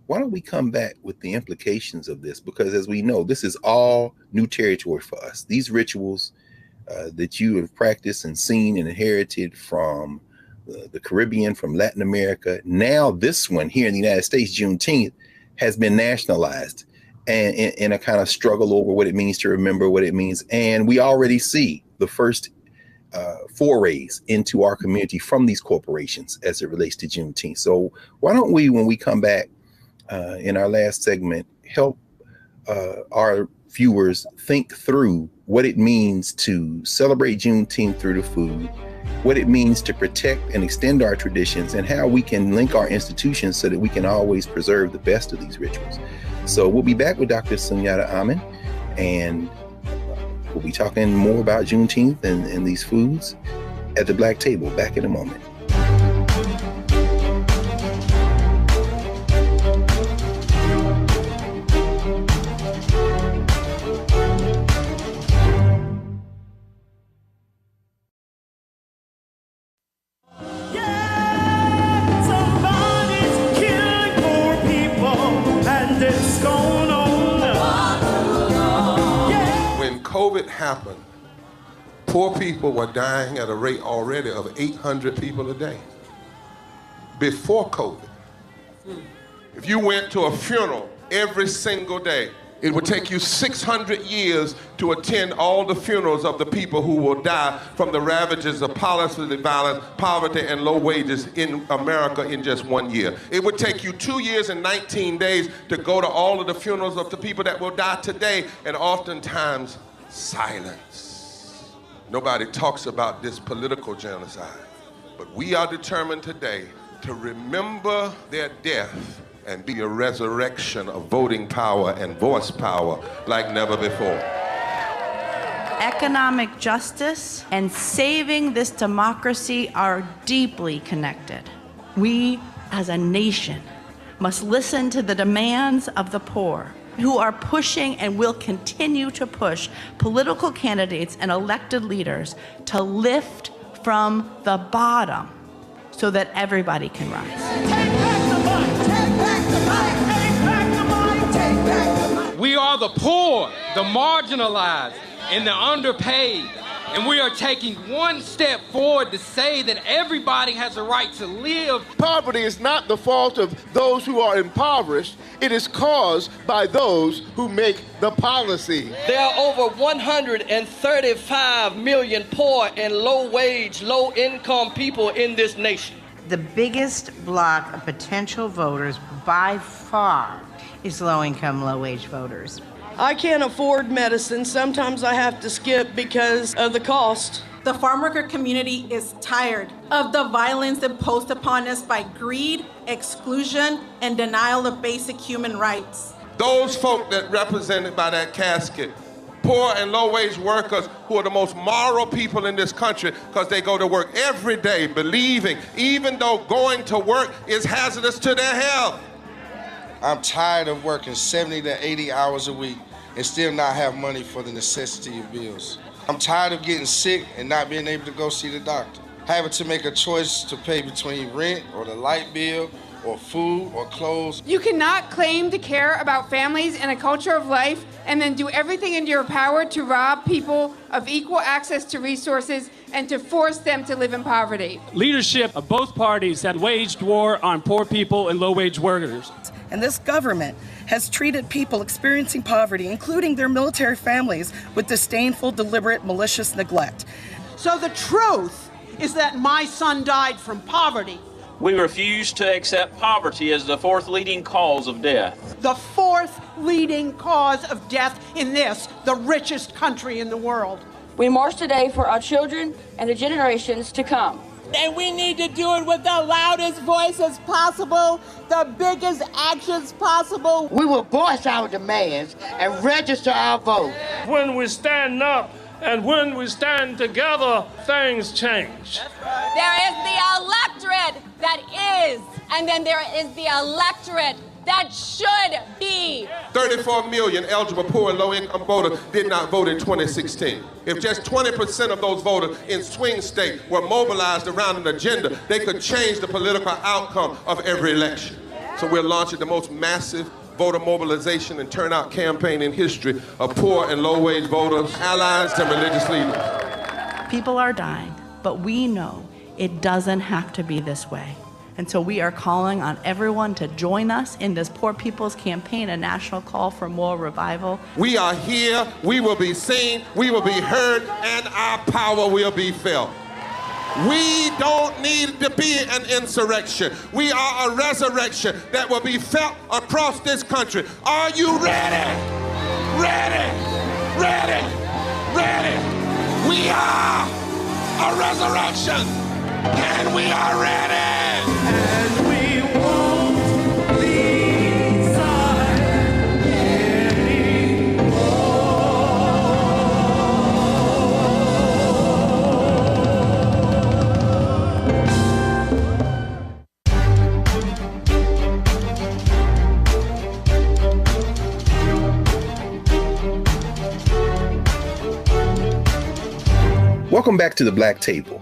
why don't we come back with the implications of this? Because as we know, this is all new territory for us. These rituals that you have practiced and seen and inherited from the Caribbean, from Latin America. Now this one here in the United States, Juneteenth, has been nationalized and in a kind of struggle over what it means to remember what it means. And we already see the first forays into our community from these corporations as it relates to Juneteenth. So why don't we, when we come back in our last segment, help our viewers think through what it means to celebrate Juneteenth through the food, what it means to protect and extend our traditions, and how we can link our institutions so that we can always preserve the best of these rituals. So we'll be back with Dr. Sunyatta Amen, and we'll be talking more about Juneteenth and these foods at the Black Table. Back in a moment. COVID happened, poor people were dying at a rate already of 800 people a day. Before COVID, if you went to a funeral every single day, it would take you 600 years to attend all the funerals of the people who will die from the ravages of policy violence, poverty, and low wages in America in just 1 year. It would take you 2 years and 19 days to go to all of the funerals of the people that will die today, and oftentimes silence. Nobody talks about this political genocide, but we are determined today to remember their death and be a resurrection of voting power and voice power like never before. Economic justice and saving this democracy are deeply connected. We, as a nation, must listen to the demands of the poor, who are pushing and will continue to push political candidates and elected leaders to lift from the bottom so that everybody can rise. Take back the mic, take back the mic, take back the mic, take back We are the poor, the marginalized, and the underpaid. And we are taking one step forward to say that everybody has a right to live. Poverty is not the fault of those who are impoverished. It is caused by those who make the policy. There are over 135 million poor and low-wage, low-income people in this nation. The biggest block of potential voters by far is low-income, low-wage voters. I can't afford medicine. Sometimes I have to skip because of the cost. The farm worker community is tired of the violence imposed upon us by greed, exclusion, and denial of basic human rights. Those folk that represented by that casket, poor and low-wage workers who are the most moral people in this country because they go to work every day believing, even though going to work is hazardous to their health. I'm tired of working 70 to 80 hours a week and still not have money for the necessity of bills. I'm tired of getting sick and not being able to go see the doctor. Having to make a choice to pay between rent or the light bill or food or clothes. You cannot claim to care about families and a culture of life and then do everything in your power to rob people of equal access to resources and to force them to live in poverty. Leadership of both parties have waged war on poor people and low-wage workers. And this government has treated people experiencing poverty, including their military families, with disdainful, deliberate, malicious neglect. So the truth is that my son died from poverty. We refuse to accept poverty as the fourth leading cause of death. The fourth leading cause of death in this, the richest country in the world. We march today for our children and the generations to come. And we need to do it with the loudest voices possible, the biggest actions possible. We will voice our demands and register our vote. When we stand up and when we stand together, things change. There is the electorate that is, and then there is the electorate that should be. 34 million eligible poor and low-income voters did not vote in 2016. If just 20% of those voters in swing states were mobilized around an agenda, they could change the political outcome of every election. So we're launching the most massive voter mobilization and turnout campaign in history of poor and low-wage voters, allies, and religious leaders. People are dying, but we know it doesn't have to be this way. And so we are calling on everyone to join us in this Poor People's Campaign, a national call for moral revival. We are here, we will be seen, we will be heard, and our power will be felt. We don't need to be an insurrection. We are a resurrection that will be felt across this country. Are you ready? Ready? Ready? Ready? We are a resurrection, and we are ready. And we won't leave silent Welcome back to the Black Table.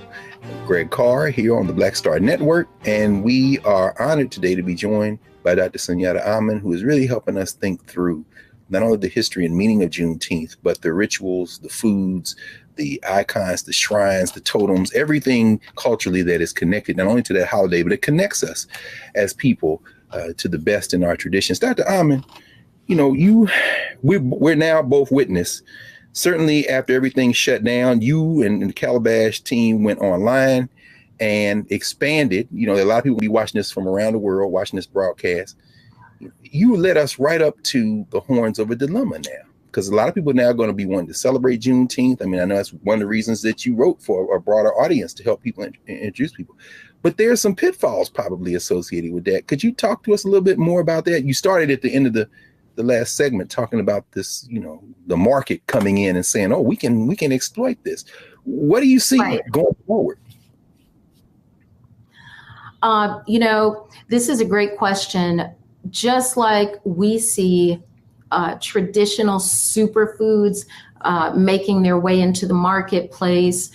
Greg Carr here on the Black Star Network, and we are honored today to be joined by Dr. Sunyatta Amen, who is really helping us think through not only the history and meaning of Juneteenth, but the rituals, the foods, the icons, the shrines, the totems, everything culturally that is connected not only to that holiday, but it connects us as people to the best in our traditions. Dr. Amen, you know, we're now both witness. Certainly after everything shut down, you and the Calabash team went online and expanded. You know, a lot of people will be watching this from around the world, watching this broadcast. You led us right up to the horns of a dilemma now, because a lot of people now are going to be wanting to celebrate Juneteenth. I mean, I know that's one of the reasons that you wrote for a broader audience to help people introduce people. But there are some pitfalls probably associated with that. Could you talk to us a little bit more about that? You started at the end of the last segment talking about this, you know, the market coming in and saying, oh, we can exploit this. What do you see going forward? You know, this is a great question. Just like we see traditional superfoods making their way into the marketplace,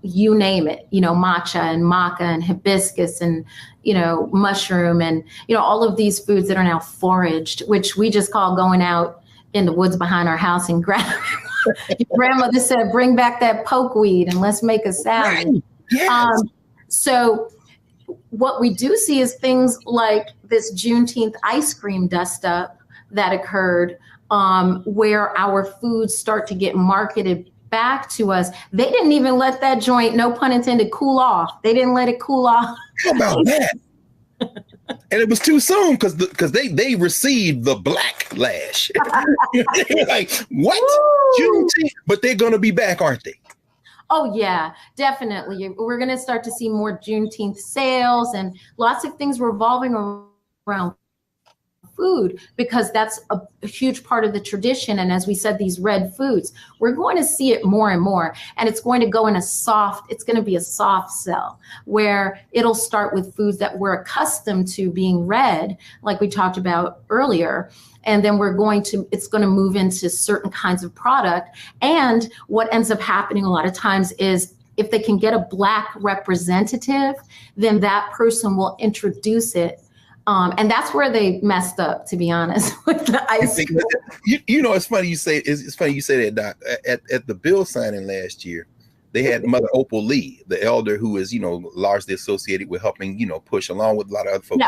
you name it, you know, matcha and maca and hibiscus and, you know, mushroom and, you know, all of these foods that are now foraged, which we just call going out in the woods behind our house and grab. Your grandmother said, "Bring back that pokeweed and let's make a salad." Right. Yes. So what we do see is things like this Juneteenth ice cream dust up that occurred, where our foods start to get marketed back to us. They didn't even let that joint, no pun intended, cool off. They didn't let it cool off. How about that? And it was too soon because they received the backlash. Like, what? Juneteenth? But they're going to be back, aren't they? Oh, yeah, definitely. We're going to start to see more Juneteenth sales and lots of things revolving around food, because that's a huge part of the tradition. And as we said, these red foods, we're going to see it more and more. And it's going to go in it's going to be a soft sell where it'll start with foods that we're accustomed to being red, like we talked about earlier. And then it's going to move into certain kinds of product. And what ends up happening a lot of times is if they can get a Black representative, then that person will introduce it. And that's where they messed up, to be honest, with the ice cream. You know, it's funny you say that, Doc. At the bill signing last year, they had Mother Opal Lee, the elder who is, largely associated with helping, push along with a lot of other folks.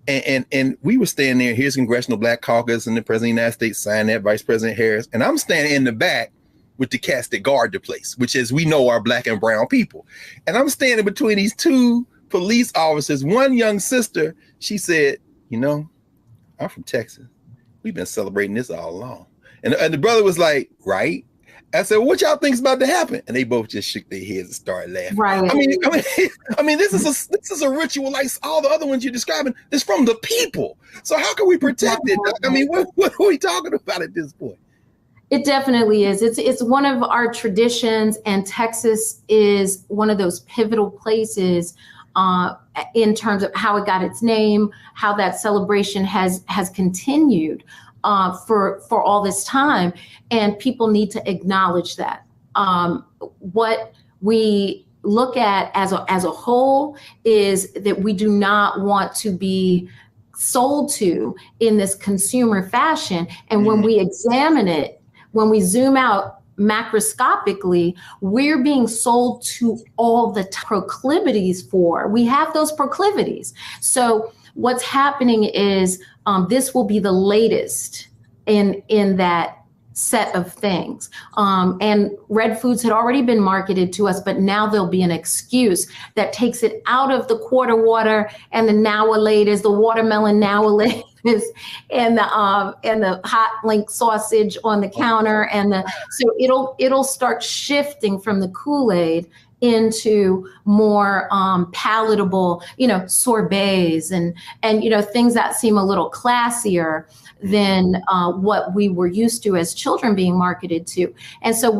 Yeah. And we were standing there. Here's Congressional Black Caucus and the President of the United States signed that, Vice President Harris. And I'm standing in the back with the cats that guard the place, which, as we know, are Black and brown people. And I'm standing between these two police officers. One young sister, she said, I'm from Texas. We've been celebrating this all along. And the brother was like, right? I said, well, what y'all think's about to happen? And they both just shook their heads and started laughing. Right. I mean, this is a ritual like all the other ones you're describing. It's from the people. So how can we protect it? I mean, what are we talking about at this point? It definitely is. It's one of our traditions, and Texas is one of those pivotal places in terms of how it got its name, how that celebration has continued for all this time, and people need to acknowledge that. What we look at as a whole is that we do not want to be sold to in this consumer fashion, and when we examine it, when we zoom out macroscopically, we're being sold to all the proclivities for. We have those proclivities. So what's happening is this will be the latest in that set of things. And red foods had already been marketed to us, but now there'll be an excuse that takes it out of the quarter water and the now-a-latest, the watermelon now-a-latest, and the hot link sausage on the counter, so it'll start shifting from the Kool-Aid into more palatable, sorbets and things that seem a little classier than what we were used to as children being marketed to. And so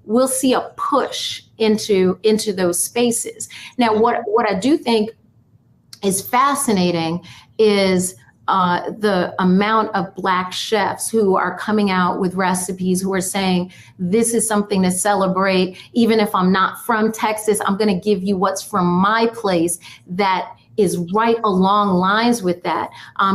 we'll see a push into those spaces. Now, what I do think is fascinating is the amount of Black chefs who are coming out with recipes, who are saying, this is something to celebrate. Even if I'm not from Texas, I'm going to give you what's from my place that is right along lines with that.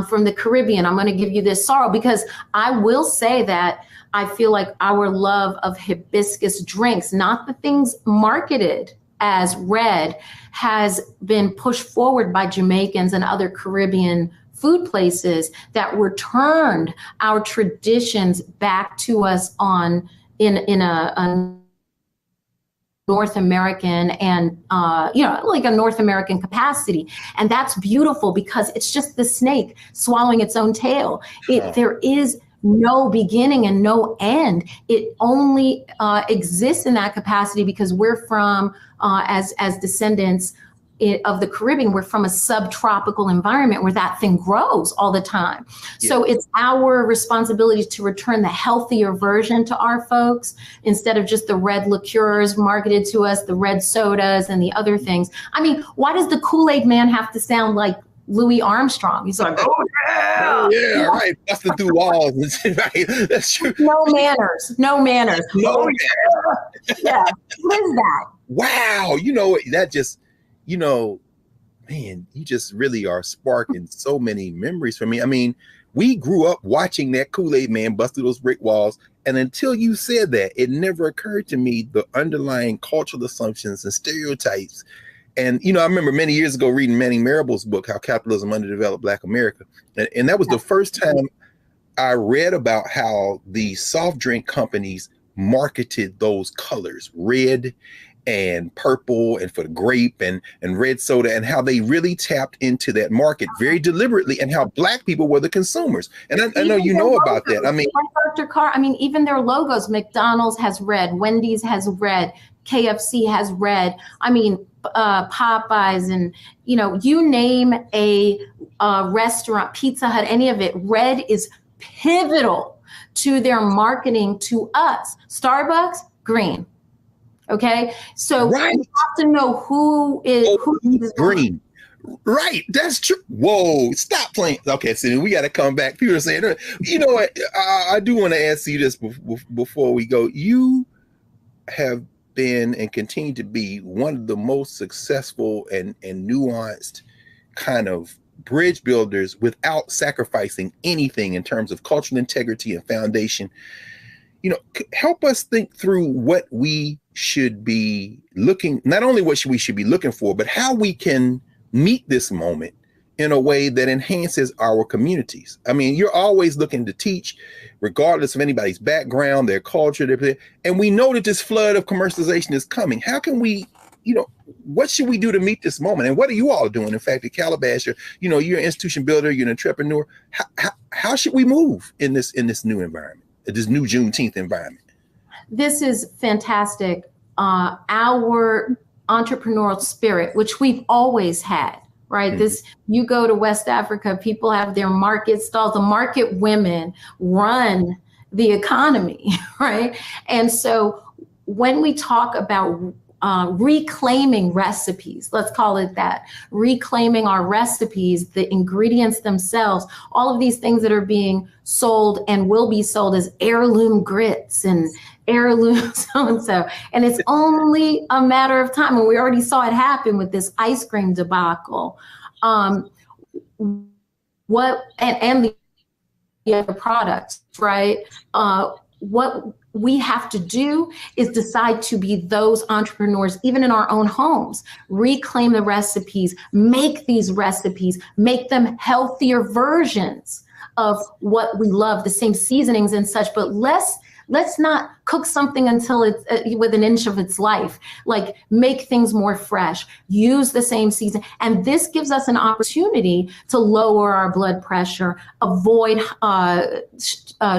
From the Caribbean, I'm going to give you this sorrel, because I will say that I feel like our love of hibiscus drinks, not the things marketed as red, has been pushed forward by Jamaicans and other Caribbean food places that returned our traditions back to us in a North American and like a North American capacity. And that's beautiful, because it's just the snake swallowing its own tail. There is no beginning and no end. It only exists in that capacity because we're from, as descendants of the Caribbean, we're from a subtropical environment where that thing grows all the time. Yeah. So it's our responsibility to return the healthier version to our folks, instead of just the red liqueurs marketed to us, the red sodas and the other things. I mean, why does the Kool-Aid man have to sound like Louis Armstrong? He's like, oh yeah, right, busting through walls. Right, that's true. No manners. No, yeah. What is that? Wow, that just, man, you just really are sparking so many memories for me. I mean, We grew up watching that Kool-Aid man bust through those brick walls. And until you said that, it never occurred to me the underlying cultural assumptions and stereotypes. And, I remember many years ago reading Manning Marable's book, How Capitalism Underdeveloped Black America. And that was the first time I read about how the soft drink companies marketed those colors, red and purple, and for the grape and red soda, and how they really tapped into that market very deliberately, and how Black people were the consumers. And I know you know about that. I mean, Dr. Carr, even their logos, McDonald's has red, Wendy's has red, KFC has red. Popeyes, and you name a restaurant, Pizza Hut, any of it, red is pivotal to their marketing to us. Starbucks, green. Okay, so we have to know who is green. Right, that's true. Whoa, stop playing. Okay, so we got to come back. People are saying, you know what? I do want to ask you this before we go. You have been and continue to be one of the most successful and nuanced kind of bridge builders without sacrificing anything in terms of cultural integrity and foundation. Help us think through what we should be looking, not only what we should be looking for, but how we can meet this moment in a way that enhances our communities. You're always looking to teach, regardless of anybody's background, their culture, and we know that this flood of commercialization is coming. How can we, what should we do to meet this moment? And what are you all doing? In fact, at Calabash, you're an institution builder, you're an entrepreneur. How should we move in this new environment, this new Juneteenth environment? This is fantastic. Our entrepreneurial spirit, which we've always had, right? Mm-hmm. You go to West Africa, people have their market stalls. The market women run the economy, right? And so when we talk about reclaiming recipes, let's call it that, reclaiming our recipes, the ingredients themselves, all of these things that are being sold and will be sold as heirloom grits and heirloom so-and-so. And it's only a matter of time. And we already saw it happen with this ice cream debacle. And the other products, right? What we have to do is decide to be those entrepreneurs, even in our own homes, reclaim the recipes, make these recipes, make them healthier versions of what we love, the same seasonings and such, but let's not cook something until it's with an inch of its life. Like, make things more fresh, use the same season. And this gives us an opportunity to lower our blood pressure, avoid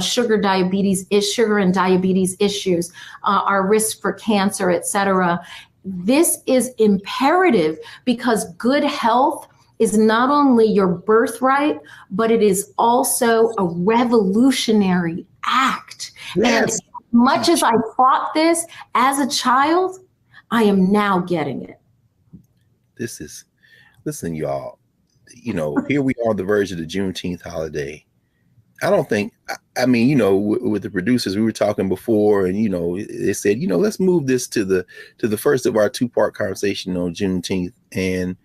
sugar and diabetes issues, our risk for cancer, et cetera. This is imperative because good health is not only your birthright, but it is also a revolutionary act. Yes. And as much as I fought this as a child, I am now getting it. Listen, y'all, here we are on the verge of the Juneteenth holiday. I don't think, with the producers, we were talking before, and, they said, let's move this to the first of our two-part conversation on Juneteenth. And,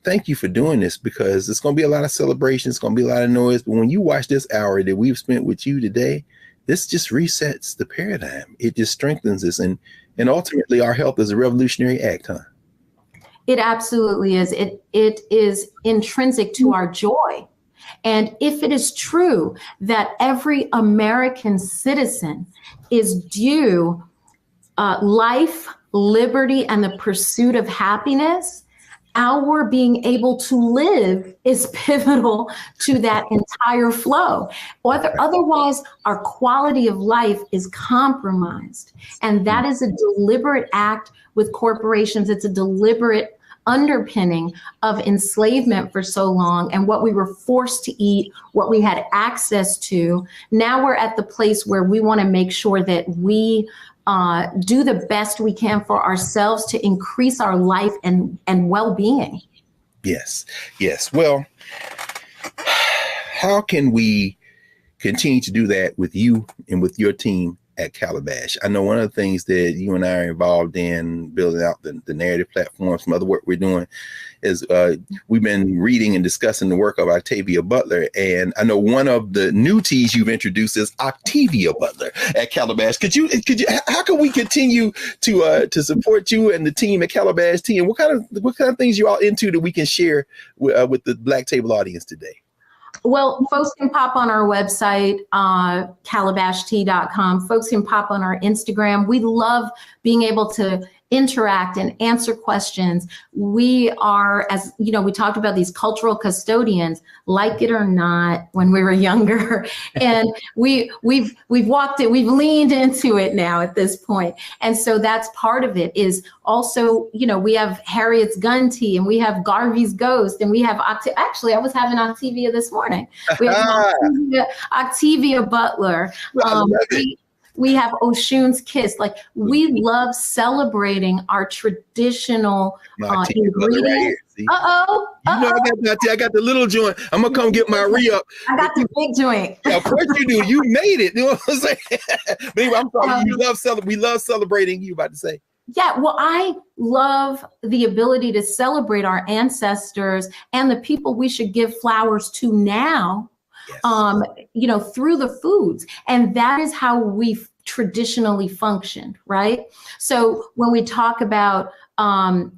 thank you for doing this, because it's going to be a lot of celebration. It's going to be a lot of noise. But when you watch this hour that we've spent with you today, this just resets the paradigm. It just strengthens us. And ultimately, our health is a revolutionary act, huh? It absolutely is. It is intrinsic to our joy. And if it is true that every American citizen is due life, liberty, and the pursuit of happiness, our being able to live is pivotal to that entire flow. Otherwise, our quality of life is compromised. And that is a deliberate act with corporations. It's a deliberate underpinning of enslavement for so long, and what we were forced to eat, what we had access to. Now we're at the place where we want to make sure that we do the best we can for ourselves to increase our life and well-being. Yes. Well, how can we continue to do that with you and with your team at Calabash. I know one of the things that you and I are involved in building out the narrative platform, some other work we're doing is we've been reading and discussing the work of Octavia Butler. And I know one of the new T's you've introduced is Octavia Butler at Calabash. How can we continue to support you and the team at Calabash Tea? And what kind of things you all into that we can share with the Black Table audience today? Well, folks can pop on our website, calabashtea.com. Folks can pop on our Instagram. We love being able to interact and answer questions. We are, as you know, we talked about these cultural custodians, like it or not, when we were younger, and we've walked it, we've leaned into it now at this point. And so that's part of it. Is also, you know, we have Harriet's Gun Tea, and we have Garvey's Ghost, and we have actually I was having Octavia this morning. We have Octavia Butler. We have Oshun's Kiss. Like, we love celebrating our traditional ingredients. You know, I got the little joint. I'm gonna come get my re-up. I got the big joint. Yeah, of course you do. You made it. You know what I'm saying? But anyway, I'm sorry. We love celebrating. You about to say? Yeah, well, I love the ability to celebrate our ancestors and the people we should give flowers to now. Yes. You know, through the foods. And that is how we've traditionally functioned, right? So when we talk about our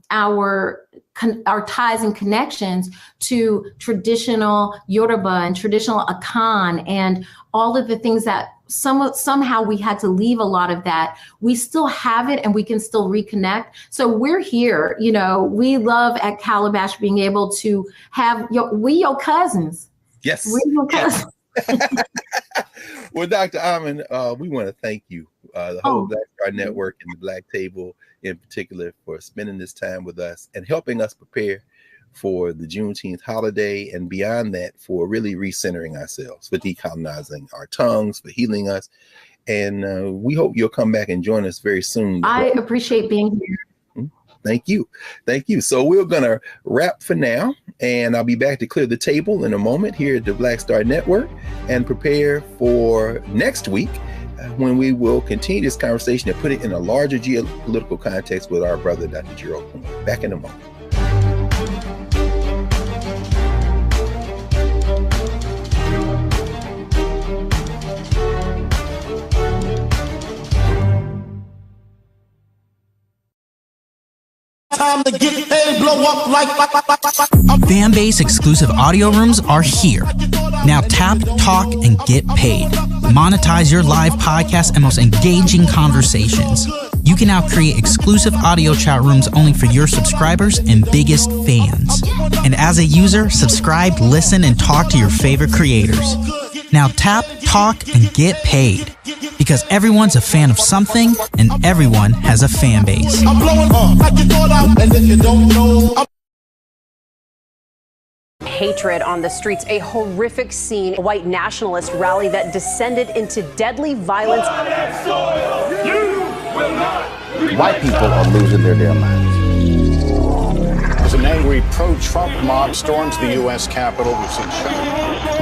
ties and connections to traditional Yoruba and traditional Akan and all of the things that somehow we had to leave a lot of that, we still have it and we can still reconnect. So we're here, you know, we love at Calabash being able to have your cousins. Yes. Yes. Well, Dr. Amen, we want to thank you, the whole Black Star Network and the Black Table in particular, for spending this time with us and helping us prepare for the Juneteenth holiday, and beyond that, for really recentering ourselves, for decolonizing our tongues, for healing us. And we hope you'll come back and join us very soon. I appreciate being here. Thank you. Thank you. So we're going to wrap for now, and I'll be back to clear the table in a moment here at the Black Star Network and prepare for next week when we will continue this conversation and put it in a larger geopolitical context with our brother, Dr. Gerald Quinn. Back in a moment. Time to get paid, blow up like Fanbase exclusive audio rooms are here. Now tap, talk, and get paid. Monetize your live podcasts and most engaging conversations. You can now create exclusive audio chat rooms only for your subscribers and biggest fans. And as a user, subscribe, listen, and talk to your favorite creators. Now tap, talk, and get paid. Because everyone's a fan of something, and everyone has a fan base. I'm blowing up like you thought I, and if you don't know, hatred on the streets, a horrific scene, a white nationalist rally that descended into deadly violence. White people are losing their damn minds. As an angry pro-Trump mob storms the U.S. Capitol, we've seen shooting.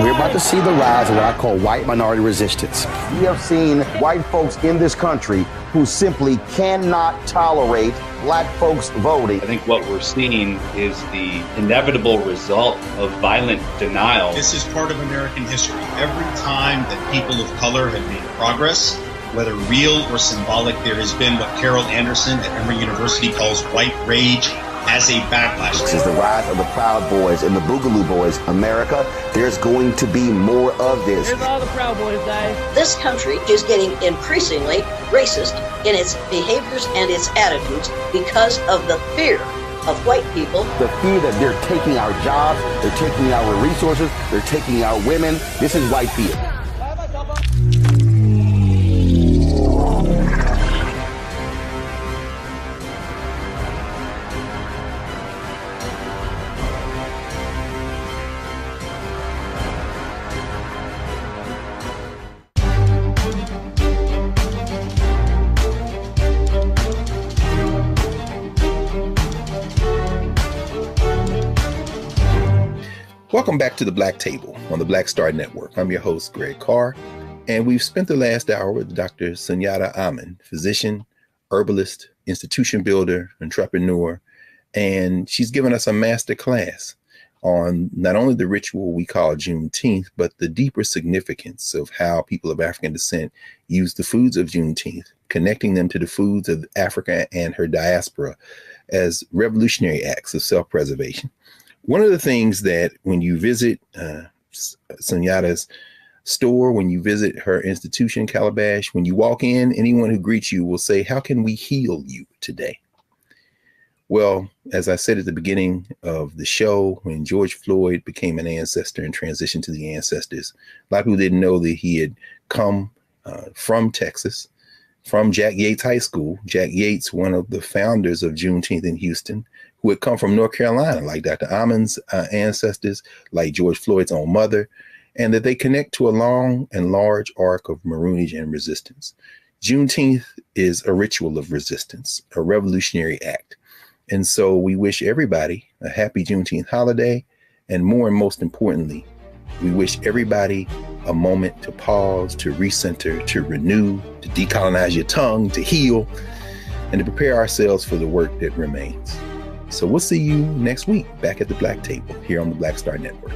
We're about to see the rise of what I call white minority resistance. We have seen white folks in this country who simply cannot tolerate black folks voting. I think what we're seeing is the inevitable result of violent denial. This is part of American history. Every time that people of color have made progress, whether real or symbolic, there has been what Carol Anderson at Emory University calls white rage as a backlash. This is the rise of the Proud Boys and the Boogaloo Boys. America, there's going to be more of this. Here's all the Proud Boys, guys. This country is getting increasingly racist in its behaviors and its attitudes because of the fear of white people. The fear that they're taking our jobs, they're taking our resources, they're taking our women. This is white fear. Welcome back to the Black Table on the Black Star Network. I'm your host, Greg Carr, And we've spent the last hour with Dr. Sunyatta Amen, physician, herbalist, institution builder, entrepreneur, and she's given us a master class on not only the ritual we call Juneteenth, but the deeper significance of how people of African descent use the foods of Juneteenth, connecting them to the foods of Africa and her diaspora as revolutionary acts of self-preservation. One of the things that when you visit Sunyatta's store, when you visit her institution, Calabash, when you walk in, anyone who greets you will say, "How can we heal you today?" Well, as I said at the beginning of the show, when George Floyd became an ancestor and transitioned to the ancestors, a lot of people didn't know that he had come from Texas, from Jack Yates High School. Jack Yates, one of the founders of Juneteenth in Houston, who had come from North Carolina, like Dr. Amen's ancestors, like George Floyd's own mother, and that they connect to a long and large arc of Maroonage and resistance. Juneteenth is a ritual of resistance, a revolutionary act. And so we wish everybody a happy Juneteenth holiday. And more and most importantly, we wish everybody a moment to pause, to recenter, to renew, to decolonize your tongue, to heal, and to prepare ourselves for the work that remains. So we'll see you next week back at the Black Table here on the Black Star Network.